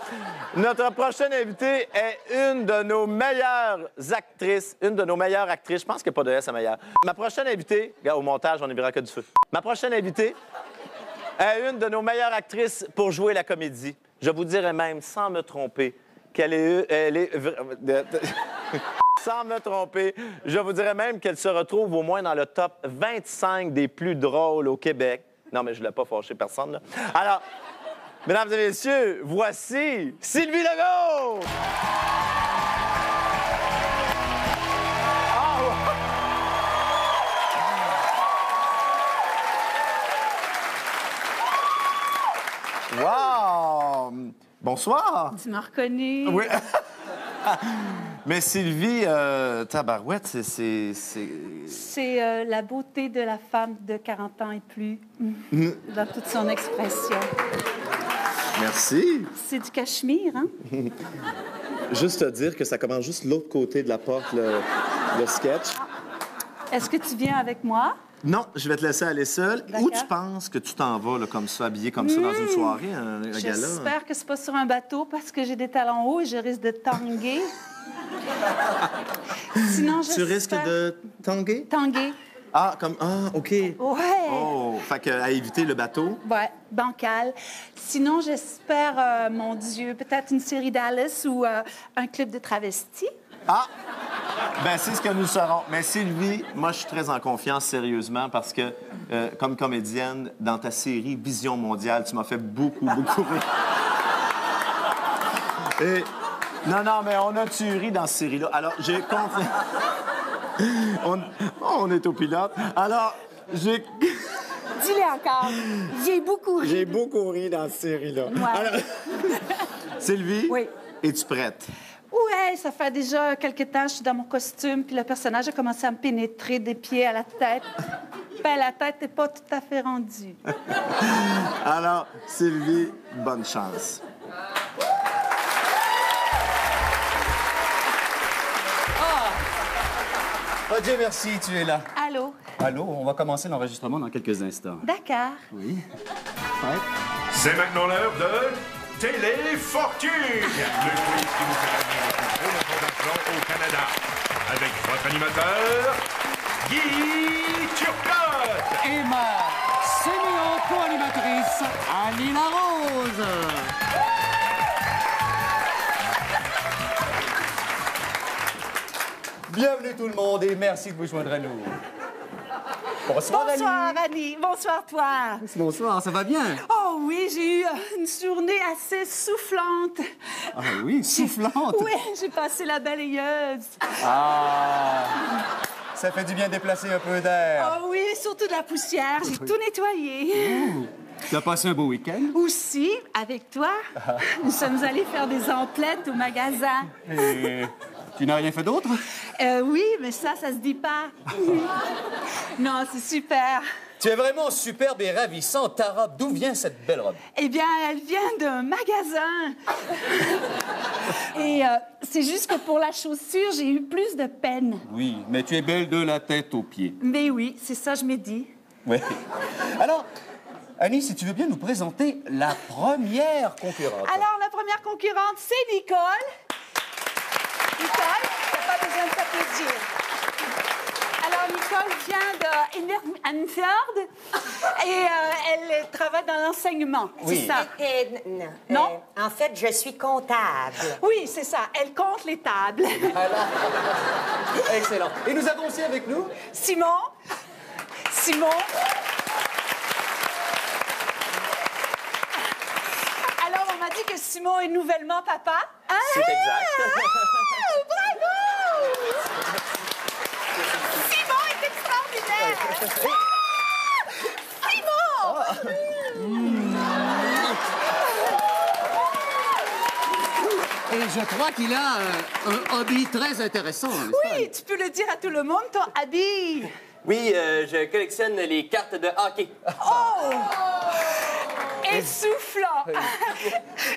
Notre prochaine invitée est une de nos meilleures actrices. Une de nos meilleures actrices. Je pense qu'il n'y a pas de S à meilleure. Ma prochaine invitée... Regarde, au montage, on est que du feu. Ma prochaine invitée est une de nos meilleures actrices pour jouer la comédie. Je vous dirais même, sans me tromper, qu'elle est... Sans me tromper, je vous dirais même qu'elle se retrouve au moins dans le top 25 des plus drôles au Québec. Non, mais je ne l'ai pas fâché personne, là. Alors, mesdames et messieurs, voici Sylvie Legault! Wow! Bonsoir! Tu m'as reconnu? Oui. Mais Sylvie, tabarouette, c'est... C'est la beauté de la femme de 40 ans et plus, dans toute son expression. Merci. C'est du cachemire, hein? Juste te dire que ça commence juste de l'autre côté de la porte, le sketch. Est-ce que tu viens avec moi? Non, je vais te laisser aller seule. Où tu penses que tu t'en vas, là, comme ça, habillée comme ça, dans une soirée, un gala? J'espère que c'est pas sur un bateau parce que j'ai des talons hauts et je risque de tanguer. Sinon, Tu risques de tanguer? Tanguer. Ah, comme... Ah, OK. Ouais. Oh, fait qu'à éviter le bateau. Ouais, bancal. Sinon, j'espère, mon Dieu, peut-être une série d'Alice ou un club de travestis. Ah! Ben c'est ce que nous serons. Mais Sylvie, moi, je suis très en confiance, sérieusement, parce que, comme comédienne, dans ta série Vision mondiale, tu m'as fait beaucoup rire. Et... Non, mais on a tuerie dans cette série-là. Alors, j'ai confiance... on est au pilote. Alors, j'ai... Dis-le encore. J'ai beaucoup ri. J'ai beaucoup ri dans cette série-là. Ouais. Alors... Sylvie, oui. Es-tu prête? Ouais, ça fait déjà quelques temps que je suis dans mon costume, puis le personnage a commencé à me pénétrer des pieds à la tête. Ben, la tête n'est pas tout à fait rendue. Alors, Sylvie, bonne chance. Oh Dieu merci, tu es là. Allô? Allô, on va commencer l'enregistrement dans quelques instants. D'accord. Oui. C'est maintenant l'heure de Téléfortune, le quiz qui vous fait gagner le plus gros montant d'argent au Canada. Avec votre animateur, Guy Turcotte. Et ma semi-co-animatrice, Annie Larose. Bienvenue tout le monde et merci de vous joindre à nous. Bonsoir, Bonsoir, Annie. Bonsoir, toi. Bonsoir, ça va bien? Oh oui, j'ai eu une journée assez soufflante. Ah oui, soufflante? Oui, j'ai passé la balayeuse. Ah, ça fait du bien de déplacer un peu d'air. Oh oui, surtout de la poussière. J'ai tout nettoyé. Tu as passé un beau week-end? Aussi, avec toi, nous sommes allés faire des emplettes au magasin. Et tu n'as rien fait d'autre? Oui, mais ça se dit pas. Non, c'est super. Tu es vraiment superbe et ravissante. Ta robe, d'où vient cette belle robe? Eh bien, elle vient d'un magasin. Et c'est juste que pour la chaussure, j'ai eu plus de peine. Oui, mais tu es belle de la tête aux pieds. Mais oui, c'est ça, je m'ai dit. Oui. Alors, Annie, si tu veux bien nous présenter la première concurrente. Alors, la première concurrente, c'est Nicole. Nicole, t'as pas besoin de t'applaudir. Alors, Nicole vient de Innerfjord et elle travaille dans l'enseignement. Oui. C'est ça? Non? En fait, je suis comptable. Oui, c'est ça. Elle compte les tables. Alors, excellent. Et nous avons aussi avec nous... Simon. Alors, on m'a dit que Simon est nouvellement papa. Ah! C'est exact. Bravo! Simon est extraordinaire! Simon! Et je crois qu'il a un hobby très intéressant, n'est-ce pas? Oui, tu peux le dire à tout le monde, ton habit. Oui, je collectionne les cartes de hockey. Oh! Essoufflant!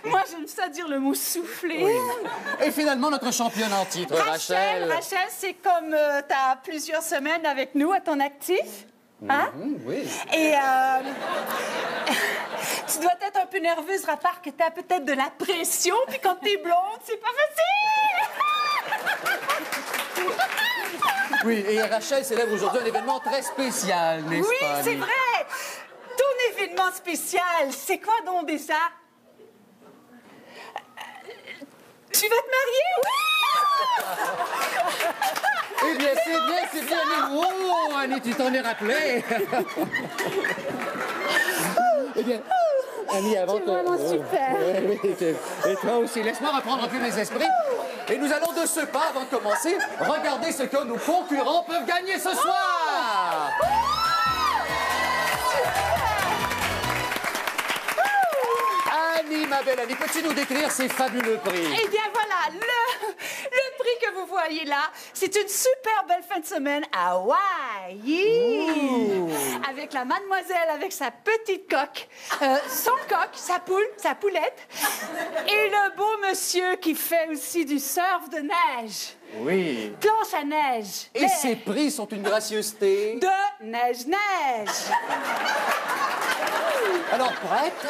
Moi, j'aime ça dire le mot souffler. Oui. Et finalement, notre championne en titre, Rachel. Rachel, c'est comme tu as plusieurs semaines avec nous à ton actif. Hein? Oui. Et tu dois être un peu nerveuse, à part que tu as peut-être de la pression, puis quand t'es blonde, c'est pas facile! Oui, et Rachel célèbre aujourd'hui un événement très spécial, n'est-ce Oui, pas? c'est vrai! Ton événement spécial, c'est quoi donc déjà? Tu vas te marier? Oui! Eh bien, c'est bien. Oh, Annie, tu t'en es rappelé. Eh bien, Annie, avant C'est vraiment super. Oui, et toi aussi. Laisse-moi reprendre un peu mes esprits. Et nous allons de ce pas, avant de commencer, regarder ce que nos concurrents peuvent gagner ce soir. Annie, ma belle Annie, peux-tu nous décrire ces fabuleux prix? Eh bien, voilà, le prix que vous voyez là, c'est une super belle fin de semaine à Hawaï. Avec la mademoiselle, avec sa petite coque, son coq, sa poule, sa poulette, et le beau monsieur qui fait aussi du surf de neige. Oui. Planche à neige. Et ces prix sont une gracieuseté. De neige-neige. Alors, prête?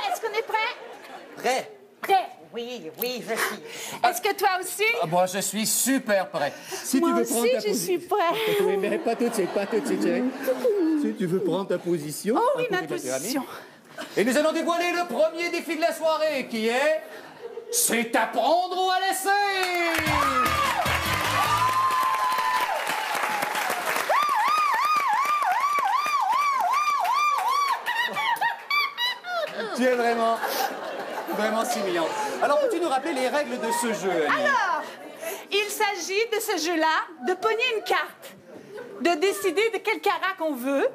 Est-ce qu'on est prêt? Prêt. Prêt. Oui, je suis. Est-ce que toi aussi? Moi, je suis super prêt. Si Moi tu veux aussi, prendre ta je suis position. prêt. Oui, mais pas tout de suite, chérie. Si tu veux prendre ta position. Oh oui, à côté ma de ta pyramide. position. Et nous allons dévoiler le premier défi de la soirée, qui est... C'est à prendre ou à laisser! Tu es vraiment si mignon. Alors, peux-tu nous rappeler les règles de ce jeu, Annie? Alors, il s'agit de ce jeu-là, de pogner une carte, de décider de quel carat qu'on veut.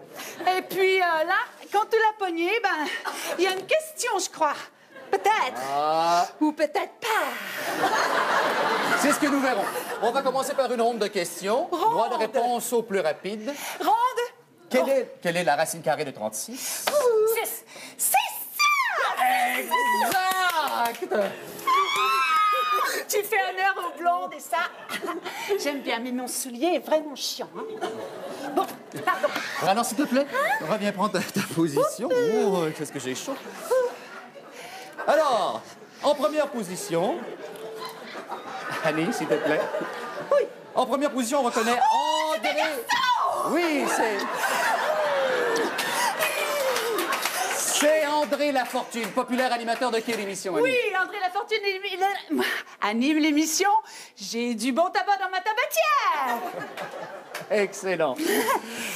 Et puis là, quand tu l'as pogné, ben, il y a une question, je crois. Peut-être. Ou peut-être pas. C'est ce que nous verrons. On va commencer par une ronde de questions. Droit de réponse au plus rapide. Ronde. Quelle est la racine carrée de 36? C'est ça! Exact! Tu fais honneur aux blondes et ça. J'aime bien, mais mon soulier est vraiment chiant. Hein? Bon, pardon. Alors, s'il te plaît, reviens prendre ta position. Oh, qu'est-ce que j'ai chaud. Alors, en première position... Annie, s'il te plaît. Oui. En première position, on reconnaît André... Oui, c'est André Lafortune, populaire animateur de quelle émission, Annie? Oui, André Lafortune anime l'émission J'ai du bon tabac dans ma tabatière. Excellent.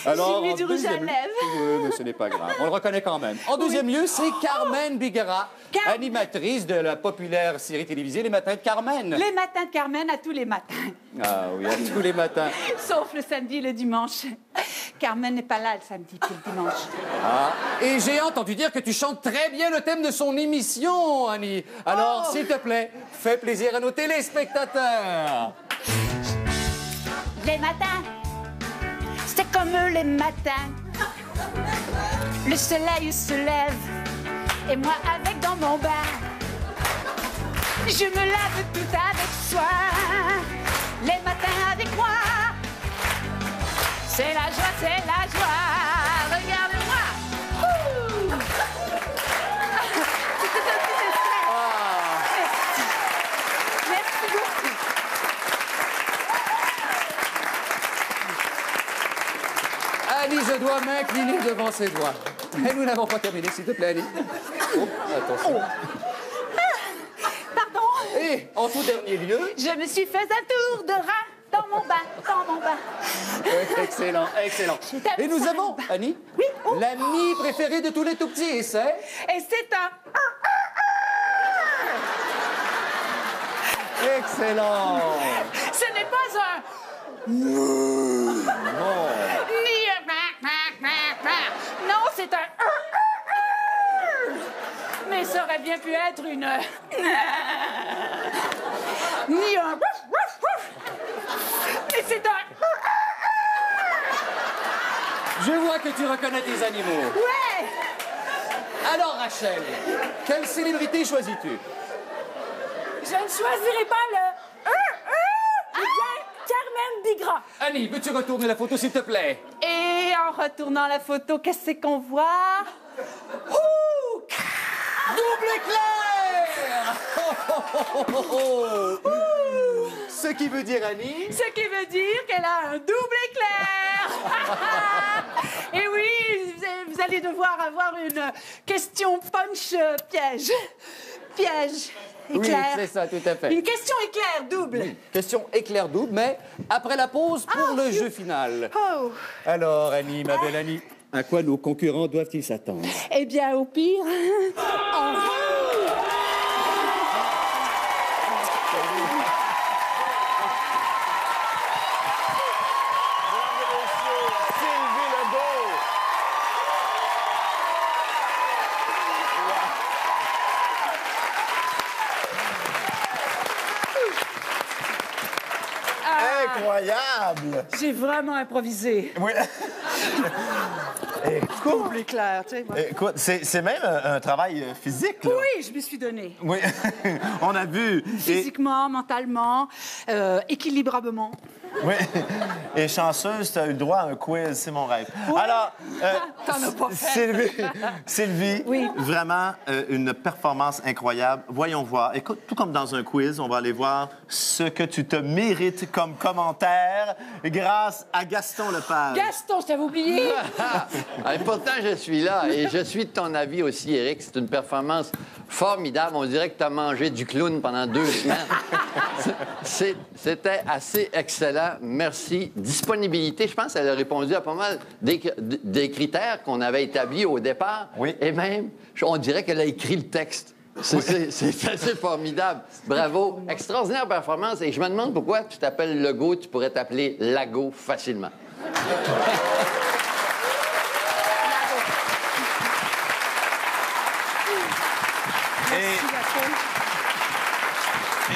Alors, J'ai mis du rouge à lèvres. Oui, mais ce n'est pas grave. On le reconnaît quand même. En deuxième lieu, c'est Carmen Bigara, animatrice de la populaire série télévisée Les Matins de Carmen. Les matins de Carmen à tous les matins. Ah oui, à tous les matins. Sauf le samedi et le dimanche. Carmen n'est pas là le samedi puis le dimanche. Ah, et j'ai entendu dire que tu chantes très bien le thème de son émission, Annie. Alors, s'il te plaît, fais plaisir à nos téléspectateurs. Les matins, c'est comme eux les matins. Le soleil se lève et moi avec dans mon bain. Je me lave tout avec soin, les matins avec moi. C'est la joie, c'est la joie. Regarde-moi. Ouh. C'était un petit extrait. Merci beaucoup. Annie, je dois m'incliner devant ses doigts. Mais nous n'avons pas terminé, s'il te plaît, Annie. Oh, attention. Pardon. Et en tout dernier lieu... Je me suis fait un tour de rein dans mon bain, Excellent, excellent. Et nous avons, Annie, oui, l'ami préféré de tous les tout-petits, c'est... Et c'est un... Excellent. Ce n'est pas un... Non. Ni un... Non, c'est un... Mais ça aurait bien pu être une... Ni un... Mais c'est un... Je vois que tu reconnais tes animaux. Ouais. Alors, Rachel, quelle célébrité choisis-tu? Je ne choisirai pas le... Eh bien, Carmen Bigra. Annie, veux-tu retourner la photo, s'il te plaît? Et en retournant la photo, qu'est-ce qu'on voit? Ouh! Double éclair! Ce qui veut dire, Annie? Ce qui veut dire qu'elle a un double éclair! Et oui, vous allez devoir avoir une question punch piège. Piège. Éclair. Oui, c'est ça, tout à fait. Une question éclair double. Oui, question éclair double, mais après la pause pour le jeu final. Oh. Alors, Annie, ma belle Annie, à quoi nos concurrents doivent-ils s'attendre? Eh bien, au pire... Incroyable! J'ai vraiment improvisé. Oui. Double éclair, tu sais. moi. Écoute, c'est même un travail physique, là. Oui, je me suis donnée. Oui, on a vu. Physiquement, mentalement, équilibrablement. Oui. Et chanceuse, tu as eu le droit à un quiz, c'est mon rêve. Ouais. Alors, T'en as pas fait. Sylvie, Oui. vraiment une performance incroyable. Voyons voir. Écoute, tout comme dans un quiz, on va aller voir ce que tu te mérites comme commentaire grâce à Gaston Lepage. Gaston, je t'avais oublié. Et pourtant, je suis là et je suis de ton avis aussi, Éric. C'est une performance formidable. On dirait que tu as mangé du clown pendant 2 semaines. C'était assez excellent. Merci. Disponibilité, je pense qu'elle a répondu à pas mal des critères qu'on avait établis au départ. Oui. Et même, on dirait qu'elle a écrit le texte. C'est assez formidable. Bravo. Extraordinaire performance. Et je me demande pourquoi tu t'appelles Legault, tu pourrais t'appeler Lago facilement.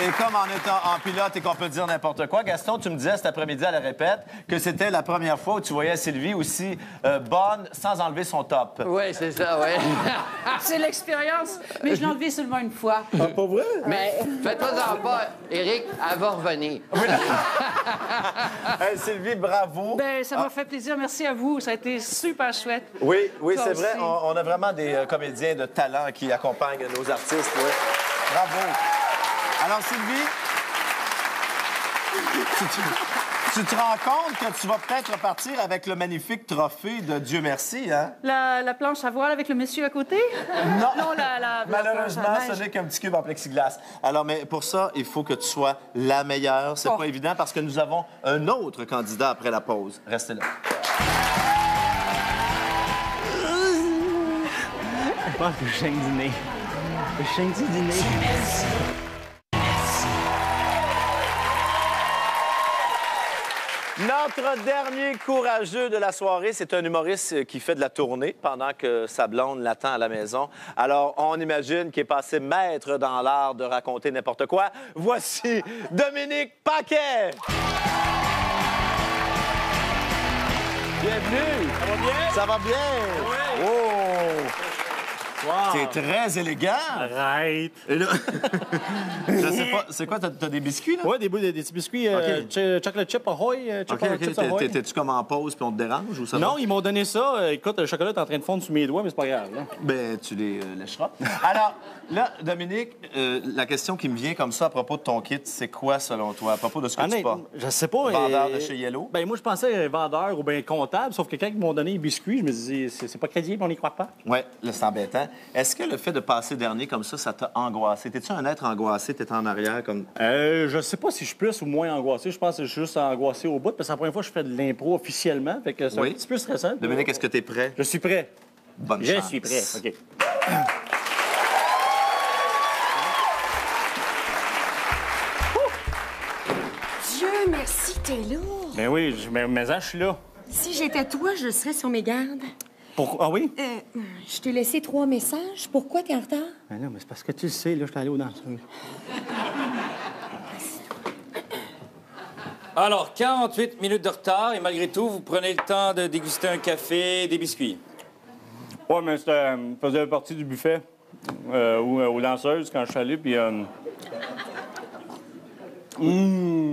Et comme en étant en pilote et qu'on peut dire n'importe quoi, Gaston, tu me disais cet après-midi à la répète que c'était la première fois où tu voyais Sylvie aussi bonne sans enlever son top. Oui, c'est ça, oui. C'est l'expérience, mais je l'ai enlevé seulement une fois. Ah, pas vrai? Mais fais-toi-en pas, Éric, elle va revenir. Hey, Sylvie, bravo. Ben, ça m'a fait plaisir. Merci à vous. Ça a été super chouette. Oui, oui, Toi c'est vrai. aussi. On a vraiment des comédiens de talent qui accompagnent nos artistes. Oui. Bravo. Alors, Sylvie, tu te rends compte que tu vas peut-être repartir avec le magnifique trophée de Dieu merci, hein? La planche à voile avec le monsieur à côté? Non. Non, la Malheureusement, planche à ce neige. n'est qu'un petit cube en plexiglas. Alors, mais pour ça, il faut que tu sois la meilleure. C'est pas évident parce que nous avons un autre candidat après la pause. Restez là. Je pense que je chaîne du nez. Je chaîne du nez. Notre dernier courageux de la soirée, c'est un humoriste qui fait de la tournée pendant que sa blonde l'attend à la maison. Alors, on imagine qu'il est passé maître dans l'art de raconter n'importe quoi. Voici Dominique Paquet! Bienvenue. Ça va bien? Ça va bien? Oui. Oh! Wow. C'est très élégant. Arrête. Et là... Je sais pas, c'est quoi, t'as des biscuits, là? Oui, des petits biscuits chocolate chip ahoy. T'es-tu comme en pause puis on te dérange ou ça va? Non, ils m'ont donné ça. Écoute, le chocolat est en train de fondre sous mes doigts, mais c'est pas grave. Là. Ben, tu les lècheras. Alors, là, Dominique, la question qui me vient comme ça à propos de ton kit, c'est quoi, selon toi, à propos de ce que tu portes? Je sais pas. Vendeur de chez Yellow? Ben, moi, je pensais vendeur ou bien comptable, sauf que quand ils m'ont donné les biscuits, je me disais, c'est pas crédible, on n'y croit pas. Oui, là, c'est embêtant. Est-ce que le fait de passer dernier comme ça t'a angoissé? T'es-tu un être angoissé? T'es en arrière comme... Je sais pas si je suis plus ou moins angoissé. Je pense que je suis juste angoissé au bout, parce que c'est la première fois que je fais de l'impro officiellement. Fait que c'est un petit peu stressant. Dominique, est-ce que t'es prêt? Je suis prêt. Bonne chance. Je suis prêt. OK. Dieu merci, t'es là. Ben oui, mais je suis là. Si j'étais toi, je serais sur mes gardes. Ah oui? Je t'ai laissé 3 messages. Pourquoi t'es en retard? Ben non, mais c'est parce que tu le sais, là, je suis allé aux danseuses. Alors, 48 minutes de retard et malgré tout, vous prenez le temps de déguster un café et des biscuits. Ouais, mais ça faisait partie du buffet aux danseuses quand je suis allé, puis... Vous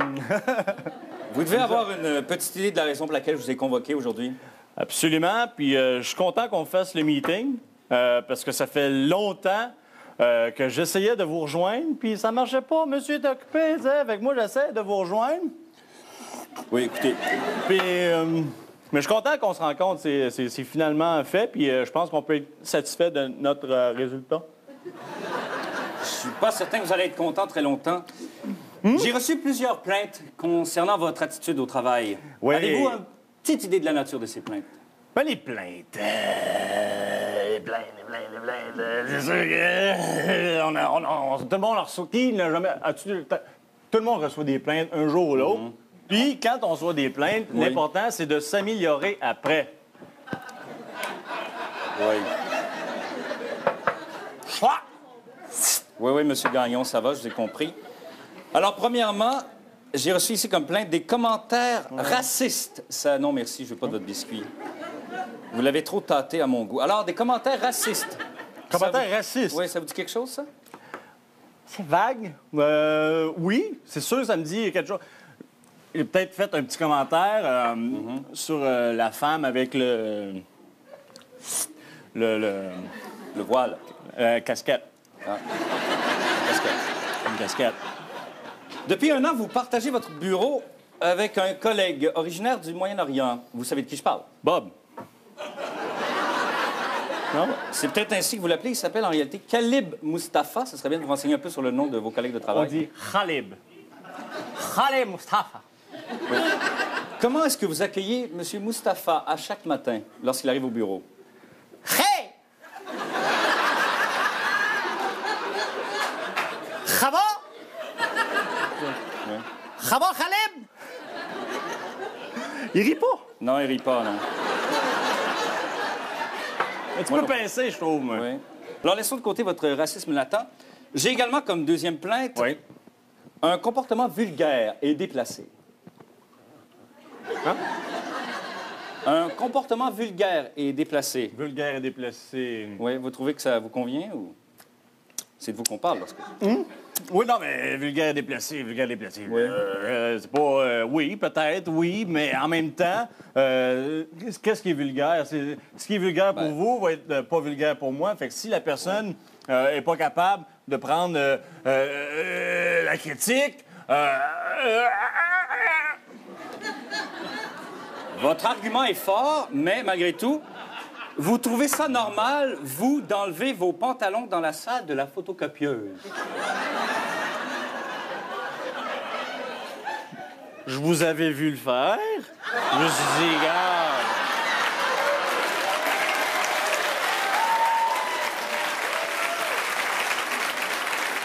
devez avoir une petite idée de la raison pour laquelle je vous ai convoqué aujourd'hui. Absolument. Puis je suis content qu'on fasse le meeting parce que ça fait longtemps que j'essayais de vous rejoindre, puis ça marchait pas. Monsieur est occupé, tu sais. Avec moi, j'essaie de vous rejoindre. Oui, écoutez. Puis, mais je suis content qu'on se rencontre. C'est finalement fait, puis je pense qu'on peut être satisfait de notre résultat. Je suis pas certain que vous allez être content très longtemps. J'ai reçu plusieurs plaintes concernant votre attitude au travail. Oui. Avez-vous une petite idée de la nature de ces plaintes? Ben, les plaintes. C'est sûr que. Tout le monde en reçoit. Qui n'a jamais. Tout le monde reçoit des plaintes un jour ou l'autre. Puis, quand on reçoit des plaintes, l'important, c'est de s'améliorer après. Oui. Oui, Monsieur Gagnon, ça va, je vous ai compris. Alors, premièrement, j'ai reçu ici comme plainte des commentaires racistes. Ça, non, merci, je veux pas de votre biscuit. Vous l'avez trop tâté à mon goût. Alors, des commentaires racistes. Commentaires racistes? Oui, ça vous dit quelque chose, ça? C'est vague. Oui, c'est sûr, ça me dit quelque chose. Il a peut-être fait un petit commentaire sur la femme avec le voile. Casquette. Ah. Casquette. Une casquette. Depuis 1 an, vous partagez votre bureau avec un collègue originaire du Moyen-Orient. Vous savez de qui je parle? Bob. Non? C'est peut-être ainsi que vous l'appelez. Il s'appelle en réalité Khalib Mustafa. Ce serait bien de vous renseigner un peu sur le nom de vos collègues de travail. On dit Khalib. Khalib Mustafa. Oui. Comment est-ce que vous accueillez M. Mustafa à chaque matin lorsqu'il arrive au bureau? Hey! Ça va? Ça va, Khalib? Il rit pas? Non, il rit pas, non. Un petit peu pincé, je trouve. Moi. Oui. Alors, laissons de côté votre racisme latent. J'ai également comme deuxième plainte un comportement vulgaire et déplacé. Hein? Un comportement vulgaire et déplacé. Vulgaire et déplacé. Oui, vous trouvez que ça vous convient ou c'est de vous qu'on parle lorsque... Oui, non, mais vulgaire et déplacé, vulgaire et déplacé. Oui. C'est pas... oui, peut-être, oui, mais en même temps, qu'est-ce qui est vulgaire? Ce qui est vulgaire pour vous va être pas vulgaire pour moi. Fait que si la personne est pas capable de prendre la critique... Votre argument est fort, mais malgré tout, vous trouvez ça normal, vous, d'enlever vos pantalons dans la salle de la photocopieuse? Je vous avais vu le faire. Je me suis dit, regarde.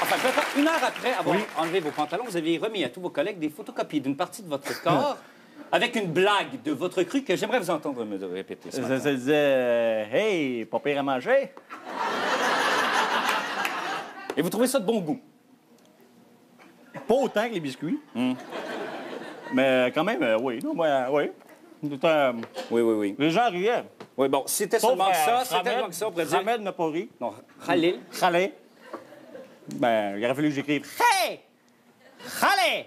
Enfin, peut-être 1 heure après avoir enlevé vos pantalons, vous aviez remis à tous vos collègues des photocopies d'une partie de votre corps avec une blague de votre cru que j'aimerais vous entendre me répéter. Ça disait, hey, pas pire à manger. Et vous trouvez ça de bon goût? Pas autant que les biscuits. Mais quand même, oui. Non, oui. Oui. Les gens riaient. Oui, bon, c'était Sauf, seulement ça, c'était Hamed- seulement que ça, on pourrait dire. Hamed n'a pas ri. Non, Khalil. Khalil. Ben, il aurait fallu que j'écrive. Hey! Khale!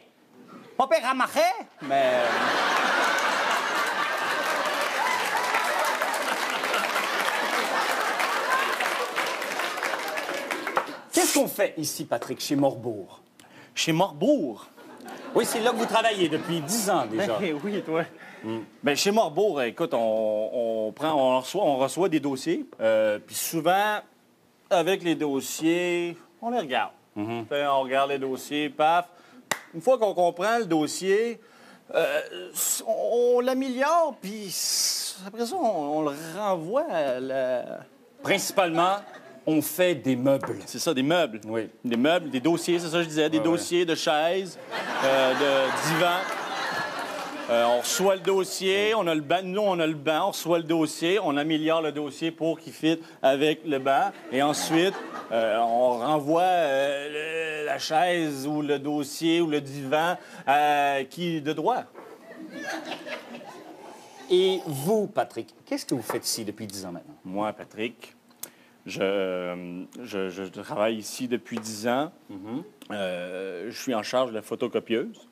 Popé Ramaché? Mais. Qu'est-ce qu'on fait ici, Patrick, chez Morbourg? Chez Morbourg? Oui, c'est là que vous travaillez depuis 10 ans déjà. Ben, oui, toi. Ben, chez Morbourg, écoute, on reçoit des dossiers. Puis souvent, avec les dossiers, on les regarde. Fait, on regarde les dossiers, paf. Une fois qu'on comprend le dossier, on l'améliore, puis après ça, on le renvoie à la... Principalement, on fait des meubles. C'est ça, des meubles. Oui. Des meubles, des dossiers, c'est ça que je disais, des dossiers de chaises, de divans. On reçoit le dossier, on a le banc. Nous, on a le banc, on reçoit le dossier, on améliore le dossier pour qu'il fitte avec le banc. Et ensuite, on renvoie la chaise ou le dossier ou le divan qui de droit. Et vous, Patrick, qu'est-ce que vous faites ici depuis 10 ans maintenant? Moi, Patrick, je travaille ici depuis 10 ans. Je suis en charge de la photocopieuse.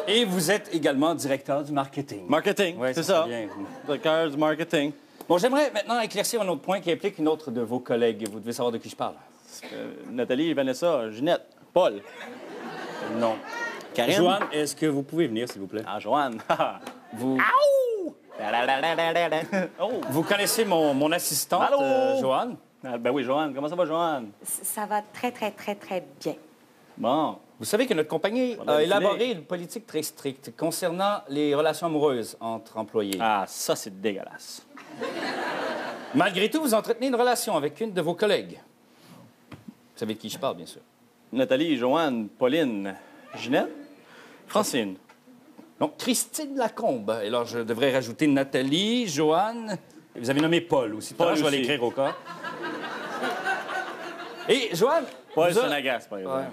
Et vous êtes également directeur du marketing. Marketing, ouais, c'est ça. Bien. Directeur du marketing. Bon, j'aimerais maintenant éclaircir un autre point qui implique une autre de vos collègues. Vous devez savoir de qui je parle. Nathalie, Vanessa, Ginette, Paul. Non. Karine. Joanne, est-ce que vous pouvez venir, s'il vous plaît? Ah, Joanne. Vous... Oh. Vous connaissez mon assistante, Allô? Joanne? Ah, ben oui, Joanne. Comment ça va, Joanne? Ça va très, très, très, très bien. Bon. Vous savez que notre compagnie On a a défilé. élaboré une politique très stricte concernant les relations amoureuses entre employés. Ah, ça, c'est dégueulasse. Malgré tout, vous entretenez une relation avec une de vos collègues. Vous savez de qui je parle, bien sûr. Nathalie, Joanne, Pauline, Ginette, Francine. Donc, Christine Lacombe. Et alors, je devrais rajouter Nathalie, Joanne. Et vous avez nommé Paul aussi. Paul je vais aussi. l'écrire au cas. Et Joanne... Paul vous a- Senagas, par exemple.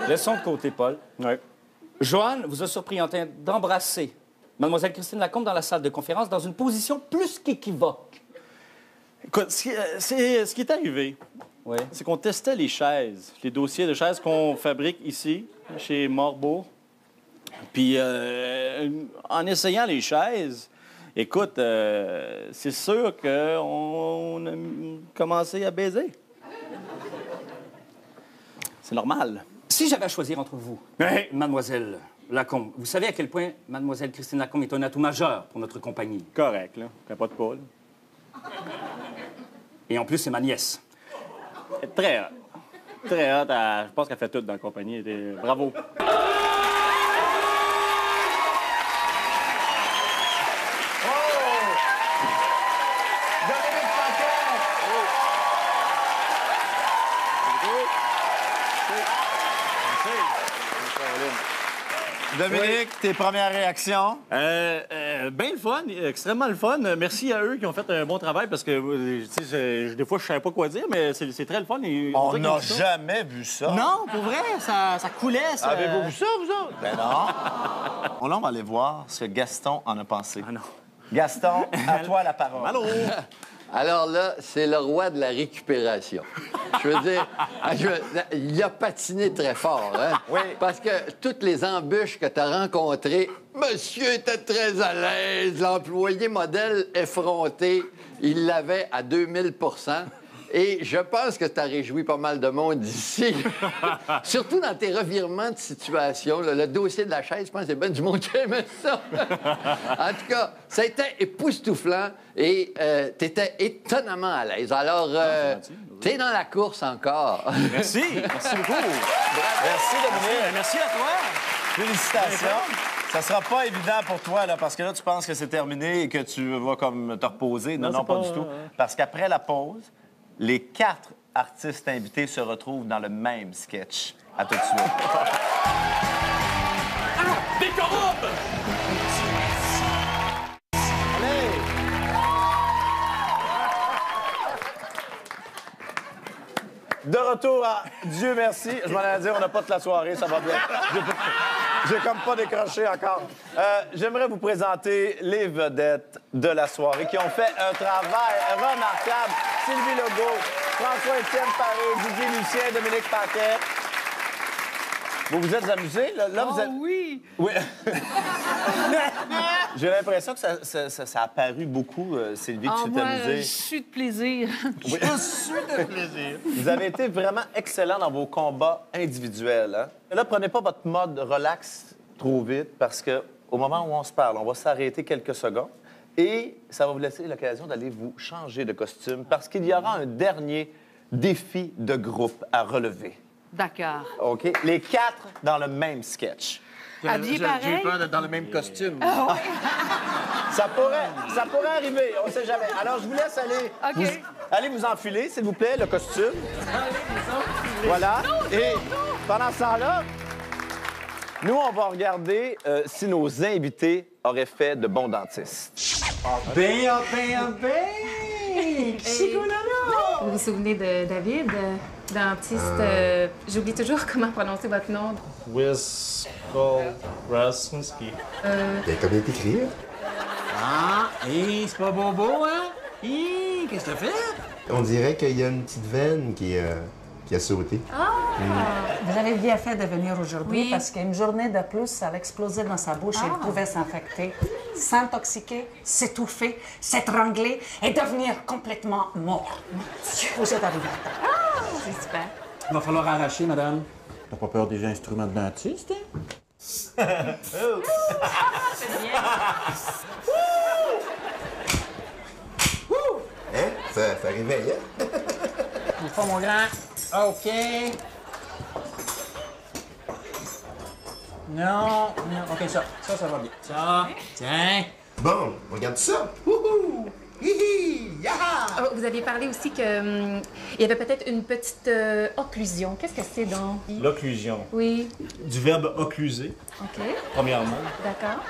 Laissons de côté Paul. Ouais. Joanne vous a surpris en train d'embrasser Mademoiselle Christine Lacombe dans la salle de conférence dans une position plus qu'équivoque. Écoute, ce qui est arrivé, Oui. c'est qu'on testait les chaises, les dossiers de chaises qu'on fabrique ici, chez Morbourg. Puis, en essayant les chaises, écoute, c'est sûr qu'on a commencé à baiser. C'est normal. Si j'avais à choisir entre vous, et Mademoiselle Lacombe, vous savez à quel point Mademoiselle Christine Lacombe est un atout majeur pour notre compagnie. Correct, là. T'as pas de Paul. Et en plus, c'est ma nièce. Très hot. Très hot. Je pense qu'elle fait tout dans la compagnie. Bravo. Dominique, tes premières réactions? Bien le fun, extrêmement le fun. Merci à eux qui ont fait un bon travail parce que, tu sais, des fois, je savais pas quoi dire, mais c'est très le fun. On n'a jamais vu ça. Non, pour vrai, ça coulait. Ça... Avez-vous vu ça, vous autres? Ben non. Là, on va aller voir ce que Gaston en a pensé. Ah non. Gaston, à toi la parole. Allô? Alors là, c'est le roi de la récupération. Je veux dire, il a patiné très fort, hein? Oui. Parce que toutes les embûches que tu as rencontrées, monsieur était très à l'aise, l'employé modèle effronté, il l'avait à 2000 %. Et je pense que tu as réjoui pas mal de monde ici. Surtout dans tes revirements de situation. Là, le dossier de la chaise, je pense que c'est bien du monde qui aimait ça. En tout cas, ça a été époustouflant et tu étais étonnamment à l'aise. Alors, tu es dans la course encore. Merci. Merci beaucoup. Merci, Dominique. Merci à toi. Félicitations. Ça sera pas évident pour toi, là, parce que là, tu penses que c'est terminé et que tu vas comme te reposer. Non, non, pas du tout. Parce qu'après la pause, les 4 artistes invités se retrouvent dans le même sketch. À tout de suite. Des corrupts! De retour à Dieu merci. Je m'en allais dire, on n'a pas toute la soirée, ça va bien. J'ai comme pas décroché encore. J'aimerais vous présenter les vedettes de la soirée qui ont fait un travail remarquable. Sylvie Legault, François-Étienne Paré, Didier Lucien, Dominique Paquet. Vous vous êtes amusés? Là, vous êtes... oui! Oui. J'ai l'impression que ça a paru beaucoup, Sylvie, que tu t'es amusée. Je suis de plaisir. Oui. Je suis de plaisir. Vous avez été vraiment excellent dans vos combats individuels. Hein? Là, prenez pas votre mode relax trop vite parce que au moment où on se parle, on va s'arrêter quelques secondes et ça va vous laisser l'occasion d'aller vous changer de costume parce qu'il y aura un dernier défi de groupe à relever. D'accord. OK? Les 4 dans le même sketch. Habillés pareil? J'ai peur d'être dans le même costume. Ah, oui. Ça pourrait arriver, on sait jamais. Alors, je vous laisse aller, allez vous enfiler, s'il vous plaît, le costume. Allez, vous enfiler. Voilà. Et pendant ce temps-là, nous, on va regarder si nos invités auraient fait de bons dentistes. Ben! Vous vous souvenez de David, dentiste? J'oublie toujours comment prononcer votre nom. Rasmuski. Comme il est écrit. Ah, c'est pas beau, hein? Qu'est-ce que t'as fait? On dirait qu'il y a une petite veine qui a sauté. Vous avez bien fait de venir aujourd'hui Oui. parce qu'une journée de plus, ça allait exploser dans sa bouche et il pouvait s'infecter, s'intoxiquer, s'étouffer, s'étrangler et devenir complètement mort. Mon Dieu, vous êtes arrivé à temps. C'est super. Il va falloir arracher, madame. T'as pas peur des instruments de dentiste, hein? C'est bien. Hein? Ça réveille, hein? Bouge pas, mon grand. OK. Non. OK, ça va bien. Ça, tiens. Bon, on regarde ça. Wouhou! Hihi! Yaha! Vous aviez parlé aussi qu'il y avait peut-être une petite occlusion. Qu'est-ce que c'est donc? L'occlusion. Oui. Du verbe occluser, OK. premièrement, D'accord.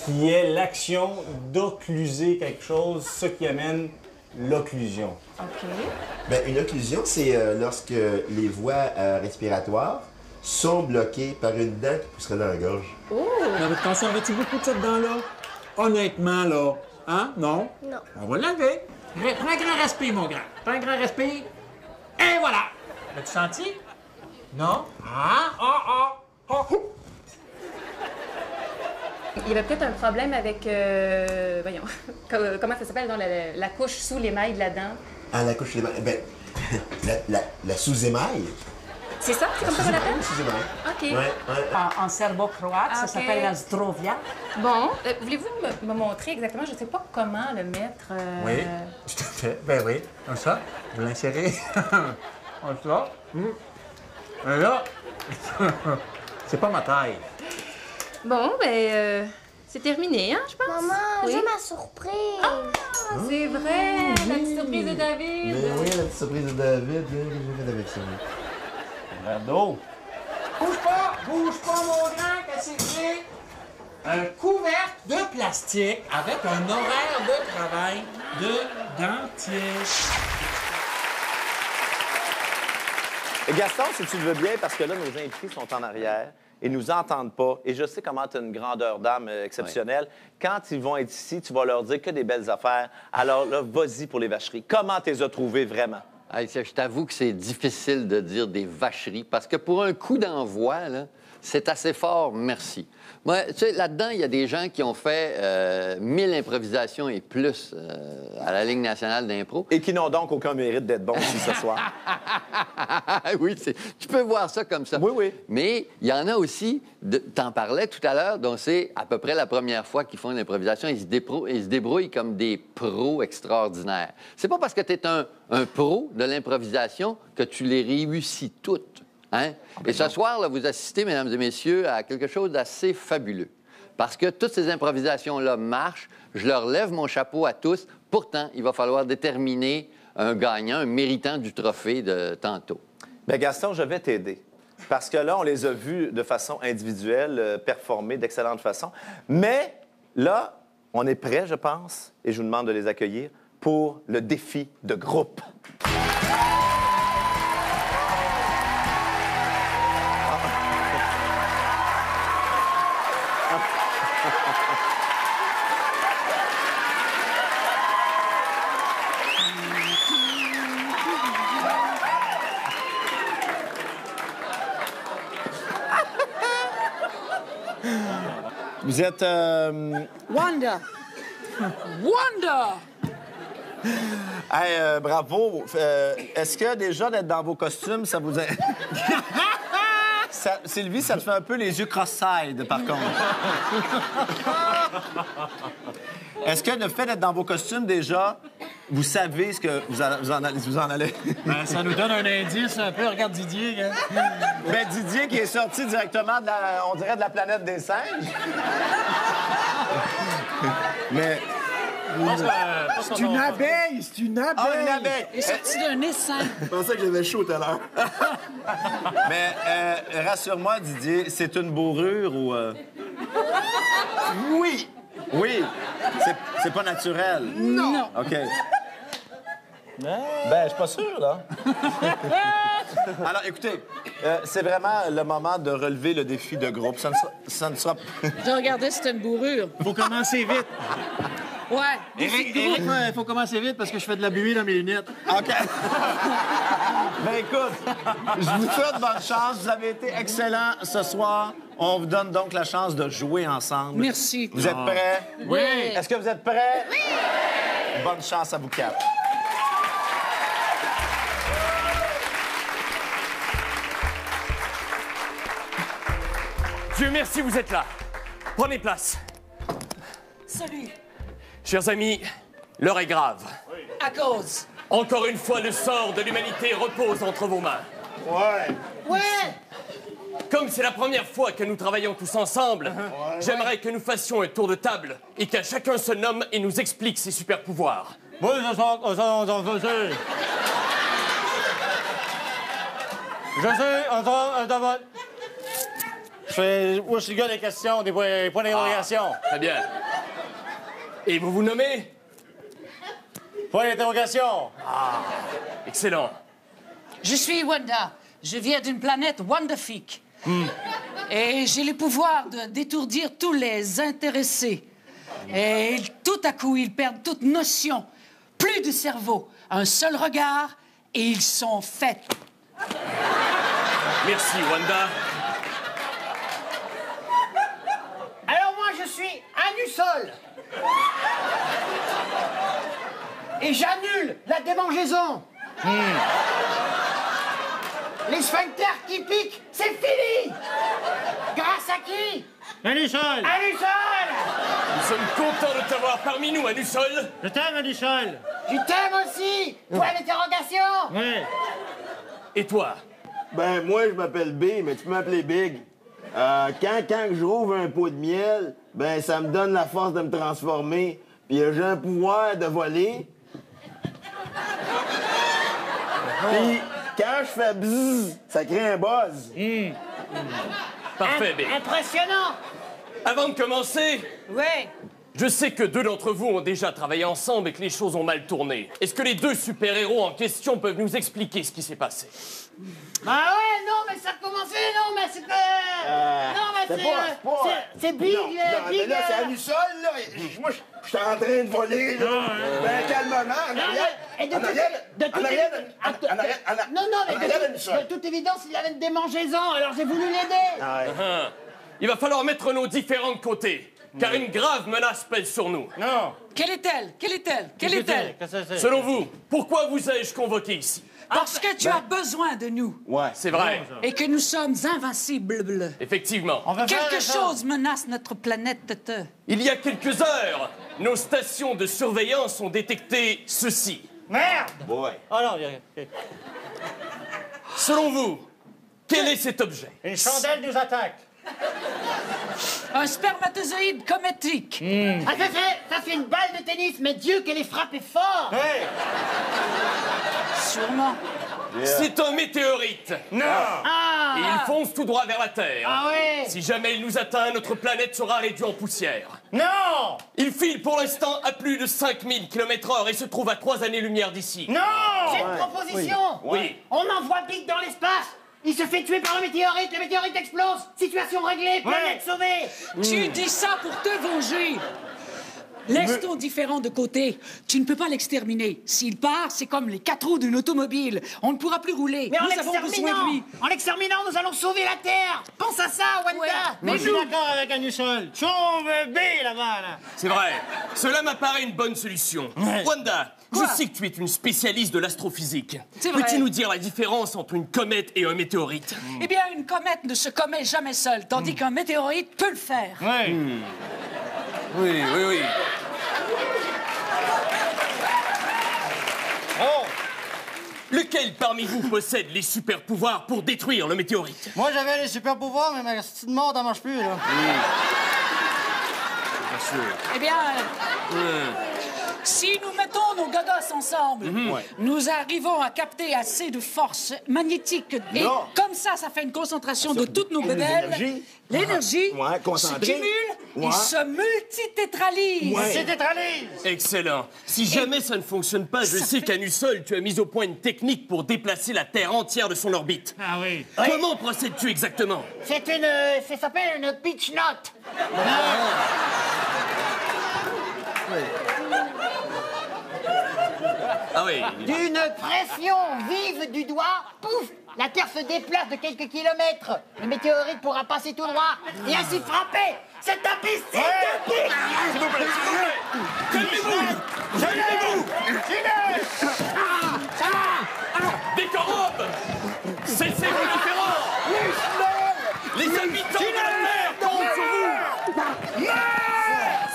qui est l'action d'occluser quelque chose, ce qui amène l'occlusion. OK. Ben, une occlusion, c'est lorsque les voies respiratoires sont bloquées par une dent qui pousserait dans la gorge. Oh! Mais t'en servais-tu beaucoup de cette dent-là? Honnêtement, là. Hein? Non? Non. On va l'enlever. Prends un grand respire, mon grand. Prends un grand respire. Et voilà. L'as-tu senti? Non? Il y avait peut-être un problème avec, voyons, comment ça s'appelle, dans la couche sous l'émail de la dent. Ah, la couche d'émail. Ben, la sous-émail. C'est ça? C'est comme ça qu'on l'appelle? Sous-émail. OK. Ouais. En serbo-croate, ça OK. s'appelle la zdrovia. Bon, voulez-vous me montrer exactement, je ne sais pas comment le mettre? Oui, tout à fait. Ben oui, comme ça. Vous l'insérez. Comme ça. Et là, c'est pas ma taille. Bon, ben, c'est terminé, hein, je pense? Maman, Oui. j'ai ma surprise. Ah, c'est vrai, la petite surprise de David. Mais oui, la petite surprise de David, qu'est-ce que j'ai fait avec ça? Bravo. Bouge pas, mon grand, qu'est-ce que c'est? Un couvercle de plastique avec un horaire de travail de dentiste. Et Gaston, si tu le veux bien, parce que là, nos invités sont en arrière et nous entendent pas. Et je sais comment tu as une grandeur d'âme exceptionnelle. Quand ils vont être ici, tu vas leur dire que des belles affaires. Alors là, vas-y pour les vacheries. Comment tu les as trouvées vraiment? Hey, je t'avoue que c'est difficile de dire des vacheries parce que pour un coup d'envoi, là, c'est assez fort, merci. Moi, tu sais, là-dedans, il y a des gens qui ont fait 1000 improvisations et plus à la Ligue nationale d'impro. Et qui n'ont donc aucun mérite d'être bons ici ce soir. Oui, tu peux voir ça comme ça. Oui, oui. Mais il y en a aussi, t'en parlais tout à l'heure, dont c'est à peu près la première fois qu'ils font une improvisation. Ils se débrouillent comme des pros extraordinaires. C'est pas parce que tu es un pro de l'improvisation que tu les réussis toutes. Hein? Et ce soir, là, vous assistez, mesdames et messieurs, à quelque chose d'assez fabuleux. Parce que toutes ces improvisations-là marchent. Je leur lève mon chapeau à tous. Pourtant, il va falloir déterminer un gagnant, un méritant du trophée de tantôt. Bien, Gaston, je vais t'aider. Parce que là, on les a vus de façon individuelle, performer d'excellente façon. Mais là, on est prêts, je pense, et je vous demande de les accueillir pour le défi de groupe. Vous êtes... Wanda. Wanda! Hey, bravo. Est-ce que déjà d'être dans vos costumes, ça vous... Sylvie, ça te fait un peu les yeux cross-side, par contre. Est-ce que le fait d'être dans vos costumes, déjà, vous savez ce que vous en allez? Ben, ça nous donne un indice un peu. Regarde Didier. Hein? Ben, Didier qui est sorti directement, on dirait, de la planète des singes. Mais... C'est une abeille! C'est une abeille! Ah, une abeille! Il est sorti d'un essaim. Je pensais que j'avais chaud tout à l'heure. Mais rassure-moi, Didier, c'est une bourrure ou... Oui! Oui! C'est pas naturel? Non. OK. Ben, je suis pas sûr, là. Alors, écoutez, c'est vraiment le moment de relever le défi de groupe. Ça ne sera... Je regardais, c'était une bourrure. Faut commencer vite. Ouais. Éric, il faut commencer vite parce que je fais de la buée dans mes lunettes. OK. Ben, écoute, je vous souhaite bonne chance. Vous avez été excellents ce soir. On vous donne donc la chance de jouer ensemble. Merci. Vous êtes prêts? Oui. Est-ce que vous êtes prêts? Oui! Bonne chance à vous quatre. Dieu merci, vous êtes là. Prenez place. Salut. Chers amis, l'heure est grave. À cause. Encore une fois, le sort de l'humanité repose entre vos mains. Ouais. Comme c'est la première fois que nous travaillons tous ensemble, j'aimerais que nous fassions un tour de table et qu'à chacun se nomme et nous explique ses super pouvoirs. Oui, je suis le gars des questions, des points d'interrogation. Très bien. Et vous vous nommez? Point d'interrogation. Excellent. Je suis Wanda. Je viens d'une planète Wandafique. Et j'ai le pouvoir de d'étourdir tous les intéressés. Et tout à coup, ils perdent toute notion. Plus de cerveau. Un seul regard et ils sont faits. Merci, Wanda. Alors moi, je suis Anusol. Et j'annule la démangeaison. Les sphincters qui piquent, c'est fini. Grâce à qui? Anusol! Anusol! Nous sommes contents de t'avoir parmi nous, Anusol. Je t'aime, Anusol. Je t'aime aussi. Point d'interrogation. Oui. Et toi? Ben, moi, je m'appelle B, mais tu peux m'appeler Big. Quand je rouvre un pot de miel, ben, ça me donne la force de me transformer. Puis j'ai un pouvoir de voler. Puis quand je fais bzzz, ça crée un buzz. Parfait, B. Impressionnant. Avant de commencer, Ouais. je sais que 2 d'entre vous ont déjà travaillé ensemble et que les choses ont mal tourné. Est-ce que les 2 super-héros en question peuvent nous expliquer ce qui s'est passé? Ah ouais, non, mais ça a commencé, non, mais c'est pas... non, mais c'est Big, Non, Big... mais là, c'est Anusol, là. Moi, je suis en train de voler, là. Ben, calmement, en arrière de toute évidence, il avait une démangeaison, alors j'ai voulu l'aider. Il va falloir mettre nos différents de côté, car une grave menace pèse sur nous. Non. Quelle est-elle? Quelle est-elle? Quelle est-elle? Selon vous, pourquoi vous ai-je convoqué ici? Parce que tu as besoin de nous. Ouais, c'est vrai. Et que nous sommes invincibles. Effectivement. Quelque chose menace notre planète. Il y a quelques heures, nos stations de surveillance ont détecté ceci. Merde! Ouais. Oh non, Selon vous, quel est cet objet? une chandelle nous attaque. Un spermatozoïde cométrique. Ah, ça fait une balle de tennis, mais Dieu, qu'elle est frappée fort. Hey! Sûrement. C'est un météorite. Non! Et il fonce tout droit vers la Terre. Ah ouais. Si jamais il nous atteint, notre planète sera réduite en poussière. Non! Il file pour l'instant à plus de 5000 km/h et se trouve à 3 années-lumière d'ici. Non! J'ai une proposition. Oui. On envoie Big dans l'espace. Il se fait tuer par le météorite explose. Situation réglée, planète sauvée. Tu dis ça pour te venger. Laisse ton différent de côté. Tu ne peux pas l'exterminer. S'il part, c'est comme les 4 roues d'une automobile. On ne pourra plus rouler. Mais nous avons besoin de lui. En l'exterminant, nous allons sauver la Terre. Pense à ça, Wanda. Ouais, Moi, je suis d'accord avec Anusol. Sauve B, là-bas, là. C'est vrai. Cela m'apparaît une bonne solution. Wanda, je sais que tu es une spécialiste de l'astrophysique. C'est vrai. Peux-tu nous dire la différence entre une comète et un météorite? Eh bien, une comète ne se commet jamais seule, tandis qu'un météorite peut le faire. Oui. Oui. Oh! Lequel parmi vous possède les super pouvoirs pour détruire le météorite? Moi, j'avais les super pouvoirs, mais ma petite mort, ça marche plus, là. Bien sûr. Eh bien, si nous mettons nos gogos ensemble, nous arrivons à capter assez de force magnétique. Et comme ça fait une concentration de toutes nos bébelles. L'énergie se cumule et se multitétralise. Se tétralise. Excellent. Si jamais ça ne fonctionne pas, je sais qu'Anusol, tu as mis au point une technique pour déplacer la Terre entière de son orbite. Ah oui. Comment procèdes-tu exactement? Ça s'appelle une pitch note. Ah oui. D'une pression vive du doigt, pouf, la Terre se déplace de quelques kilomètres. Le météorite pourra passer tout droit et ainsi frapper cette imbécile de pique. S'il vous plaît, calmez-vous. Décorobe. Cessez vos différends. Les habitants de la Terre comptent sur vous.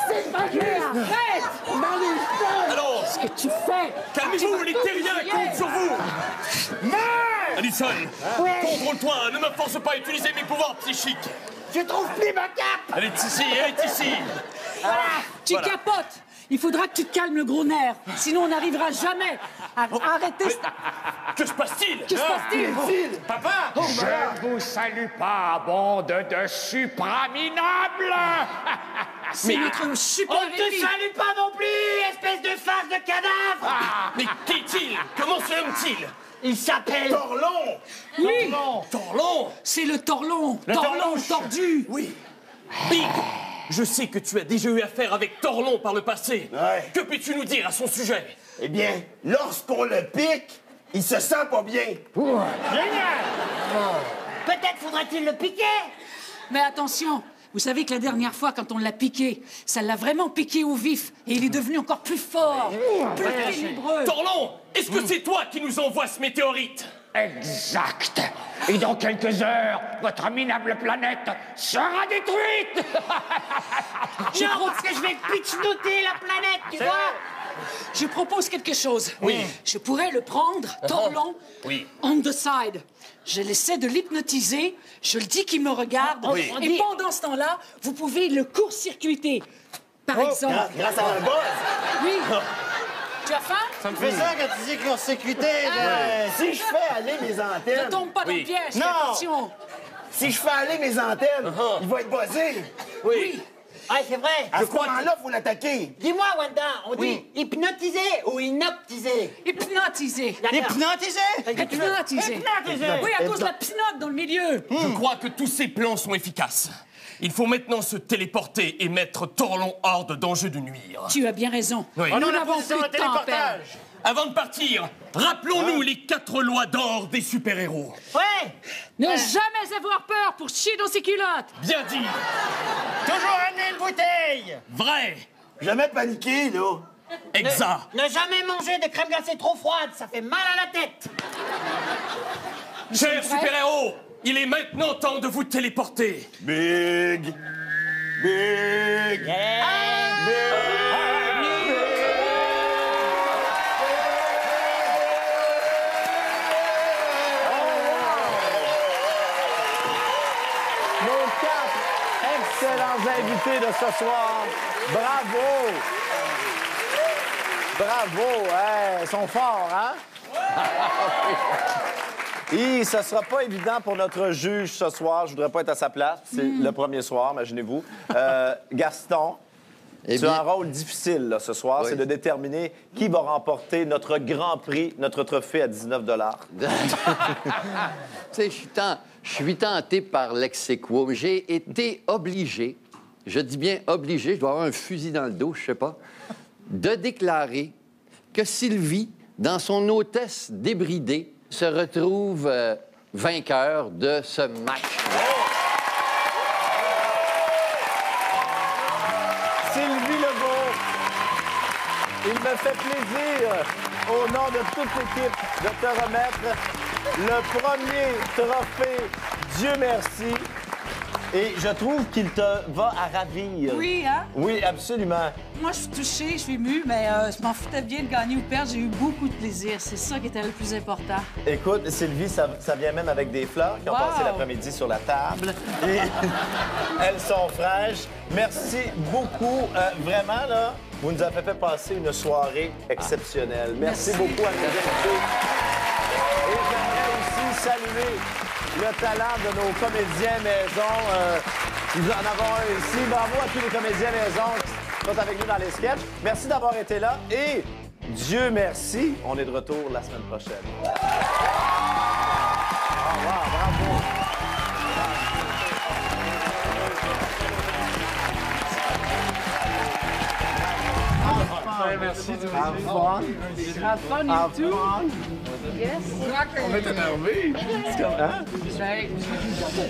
C'est pas clair. Arrête. Alors, qu'est-ce que tu fais? Calmez-vous, les terriens comptent sur vous. Alison, contrôle-toi, ne me force pas à utiliser mes pouvoirs psychiques. Je trouve plus ma cape. Elle est ici, elle est ici. Tu capotes. Il faudra que tu te calmes le gros nerf. Sinon, on n'arrivera jamais à arrêter... Que se passe-t-il? Que se passe-t-il? Papa? Je vous salue pas, bande de supraminables. C'est notre super On ne te salue pas non plus, espèce de face de cadavre. Mais qu'est-il? Comment se nomme-t-il? Il s'appelle... Torlon. Oui. Torlon? C'est le Torlon. Torlon tordu. Oui. Big, je sais que tu as déjà eu affaire avec Torlon par le passé. Ouais. Que peux-tu nous dire à son sujet? Eh bien, lorsqu'on le pique, il se sent pas bien. Génial. Peut-être faudrait-il le piquer. Mais attention, vous savez que la dernière fois, quand on l'a piqué, ça l'a vraiment piqué au vif. Et il est devenu encore plus fort, plus ténébreux. Torlon, est-ce que c'est toi qui nous envoie ce météorite? Exact. Et dans quelques heures, votre minable planète sera détruite. Non, parce que je vais pitch-noter la planète, tu vois. Je propose quelque chose. Oui. Je pourrais le prendre, Torlon, Oui. on the side. Je l'essaie de l'hypnotiser, je le dis qu'il me regarde, Oui. et pendant ce temps-là, vous pouvez le court-circuiter. Par exemple. Grâce à un buzz. Oui. Tu as faim? Ça me fait ça quand tu dis court-circuité. Si je fais aller mes antennes... Ne tombe pas dans le piège, fais Non. attention. Si je fais aller mes antennes, il va être buzzé. Oui. Ah, c'est vrai. À ce moment-là, il faut l'attaquer. Dis-moi, Wanda, on dit hypnotiser ou inoptiser? Hypnotiser. Hypnotiser? Hypnotiser. Oui, à cause de la pinote dans le milieu. Je crois que tous ces plans sont efficaces. Il faut maintenant se téléporter et mettre Torlon hors de danger de nuire. Tu as bien raison. Oui. Nous n'avons plus de temps à perdre. Avant de partir, rappelons-nous les 4 lois d'or des super-héros. Ouais. Ne jamais avoir peur pour chier dans ses culottes. Bien dit. Toujours amener une bouteille. Vrai. Jamais paniquer, là. Exact. Ne jamais manger de crème glacée trop froide, ça fait mal à la tête. Chers super-héros, il est maintenant temps de vous téléporter. Big. Big. Nos 4 excellents invités de ce soir. Bravo! Bravo! Ils sont forts, hein? Et ce sera pas évident pour notre juge ce soir. Je voudrais pas être à sa place. C'est le premier soir, imaginez-vous. Gaston, tu as un rôle difficile là, ce soir. C'est de déterminer qui va remporter notre grand prix, notre trophée à 19 $. Tu sais, je suis tenté par l'ex aequo, mais j'ai été obligé, je dis bien obligé, je dois avoir un fusil dans le dos, je sais pas, de déclarer que Sylvie, dans son hôtesse débridée, se retrouve vainqueur de ce match. Il me fait plaisir, au nom de toute l'équipe, de te remettre le premier trophée Dieu merci. Et je trouve qu'il te va à ravir. Oui, hein? Oui, absolument. Moi, je suis touchée, je suis émue, mais je m'en foutais bien de gagner ou perdre. J'ai eu beaucoup de plaisir. C'est ça qui était le plus important. Écoute, Sylvie, ça vient même avec des fleurs qui ont passé l'après-midi sur la table. Et elles sont fraîches. Merci beaucoup. Vraiment, là, vous nous avez fait passer une soirée exceptionnelle. Merci beaucoup à nos invités. Et j'aimerais aussi saluer le talent de nos comédiens maison. Nous en avons un ici. Bravo à tous les comédiens maison qui sont avec nous dans les sketchs. Merci d'avoir été là et Dieu merci, on est de retour la semaine prochaine. Au revoir, bravo. Merci. Have fun. Have fun, you too. Yes. On est énervé. Hein?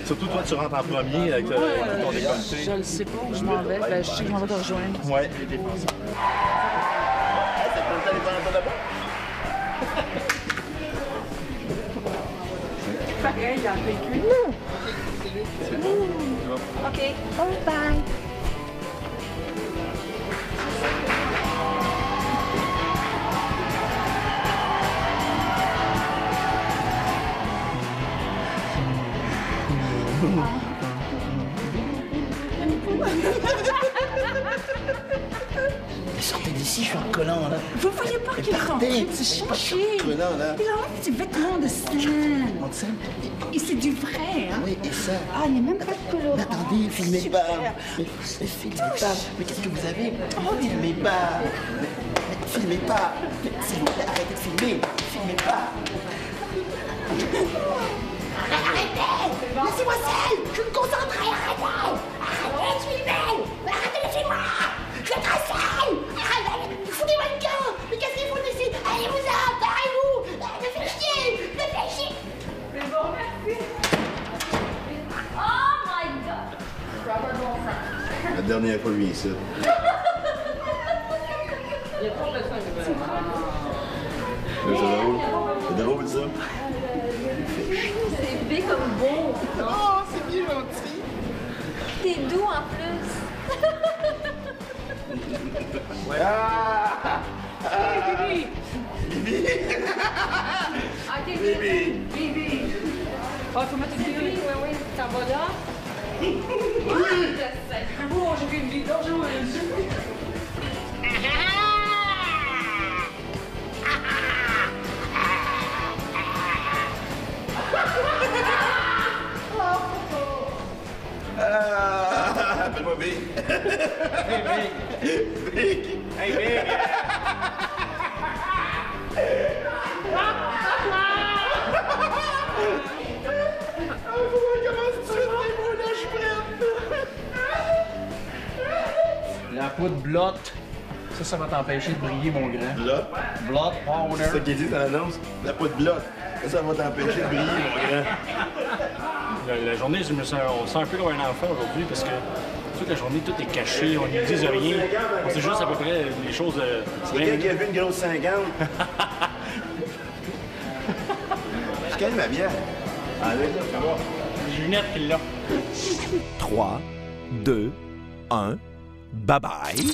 Surtout toi, tu rentres en premier avec ton décolleté. Je le sais pas où je m'en vais. Ben, je sais que je m'en vais te rejoindre. Ouais. Pareil, dans le véhicule. OK. Bye. Sortez d'ici, je suis en collant, là. Vous voyez pas qu'il est en train de se chercher? Il enlève ses vêtements de scène. Et c'est du vrai, hein? Oui, et ça? Ah, il n'y a même pas de colorant. Mais attendez, filmez pas. Mais filmez pas. Mais qu'est-ce que vous avez? Filmez pas. Mais filmez pas. Mais s'il vous plaît, arrêtez de filmer. Filmez pas. Arrêtez! Laissez-moi seule! Je suis concentrée, arrêtez! Arrêtez de filmer! Arrêtez de filmer! Je suis très seule! Arrêtez! Foutez-moi le camp! Mais qu'est-ce qu'ils font ici? Allez-vous-en! Barrez-vous! Me faites chier! Me faites chier! Mais bon, merci. Oh my God! Ça va bon sang. La dernière fois, lui, ici. Il y a pas de temps. C'est drôle, ça. C'est bé comme beau. Oh, c'est bien gentil! T'es doux en plus. Hey, Bibi! OK, Bibi! Bibi. Ah, faut mettre une Bibi. Oui, oui. T'en vas là? Oui! Je sais. Oh, j'ai vu une Bibi. Bonjour, monsieur. Appelle-moi Big. Hey, Big. Big. Hey, Big. La poudre blotte. Ça va t'empêcher de briller, mon grand. Blotte? Blotte, powder. C'est ça qu'ils disent dans l'annonce. La poudre blotte. Ça va t'empêcher de briller, mon grand. La journée, on sent un peu comme un enfant aujourd'hui parce que toute la journée, tout est caché, on ne dit rien. On sait juste à peu près les choses. C'est quelqu'un qui a vu une grosse 50. Je connais ma bière. Allez, là, fais voir. Ginette qui l'a. 3, 2, 1, bye bye.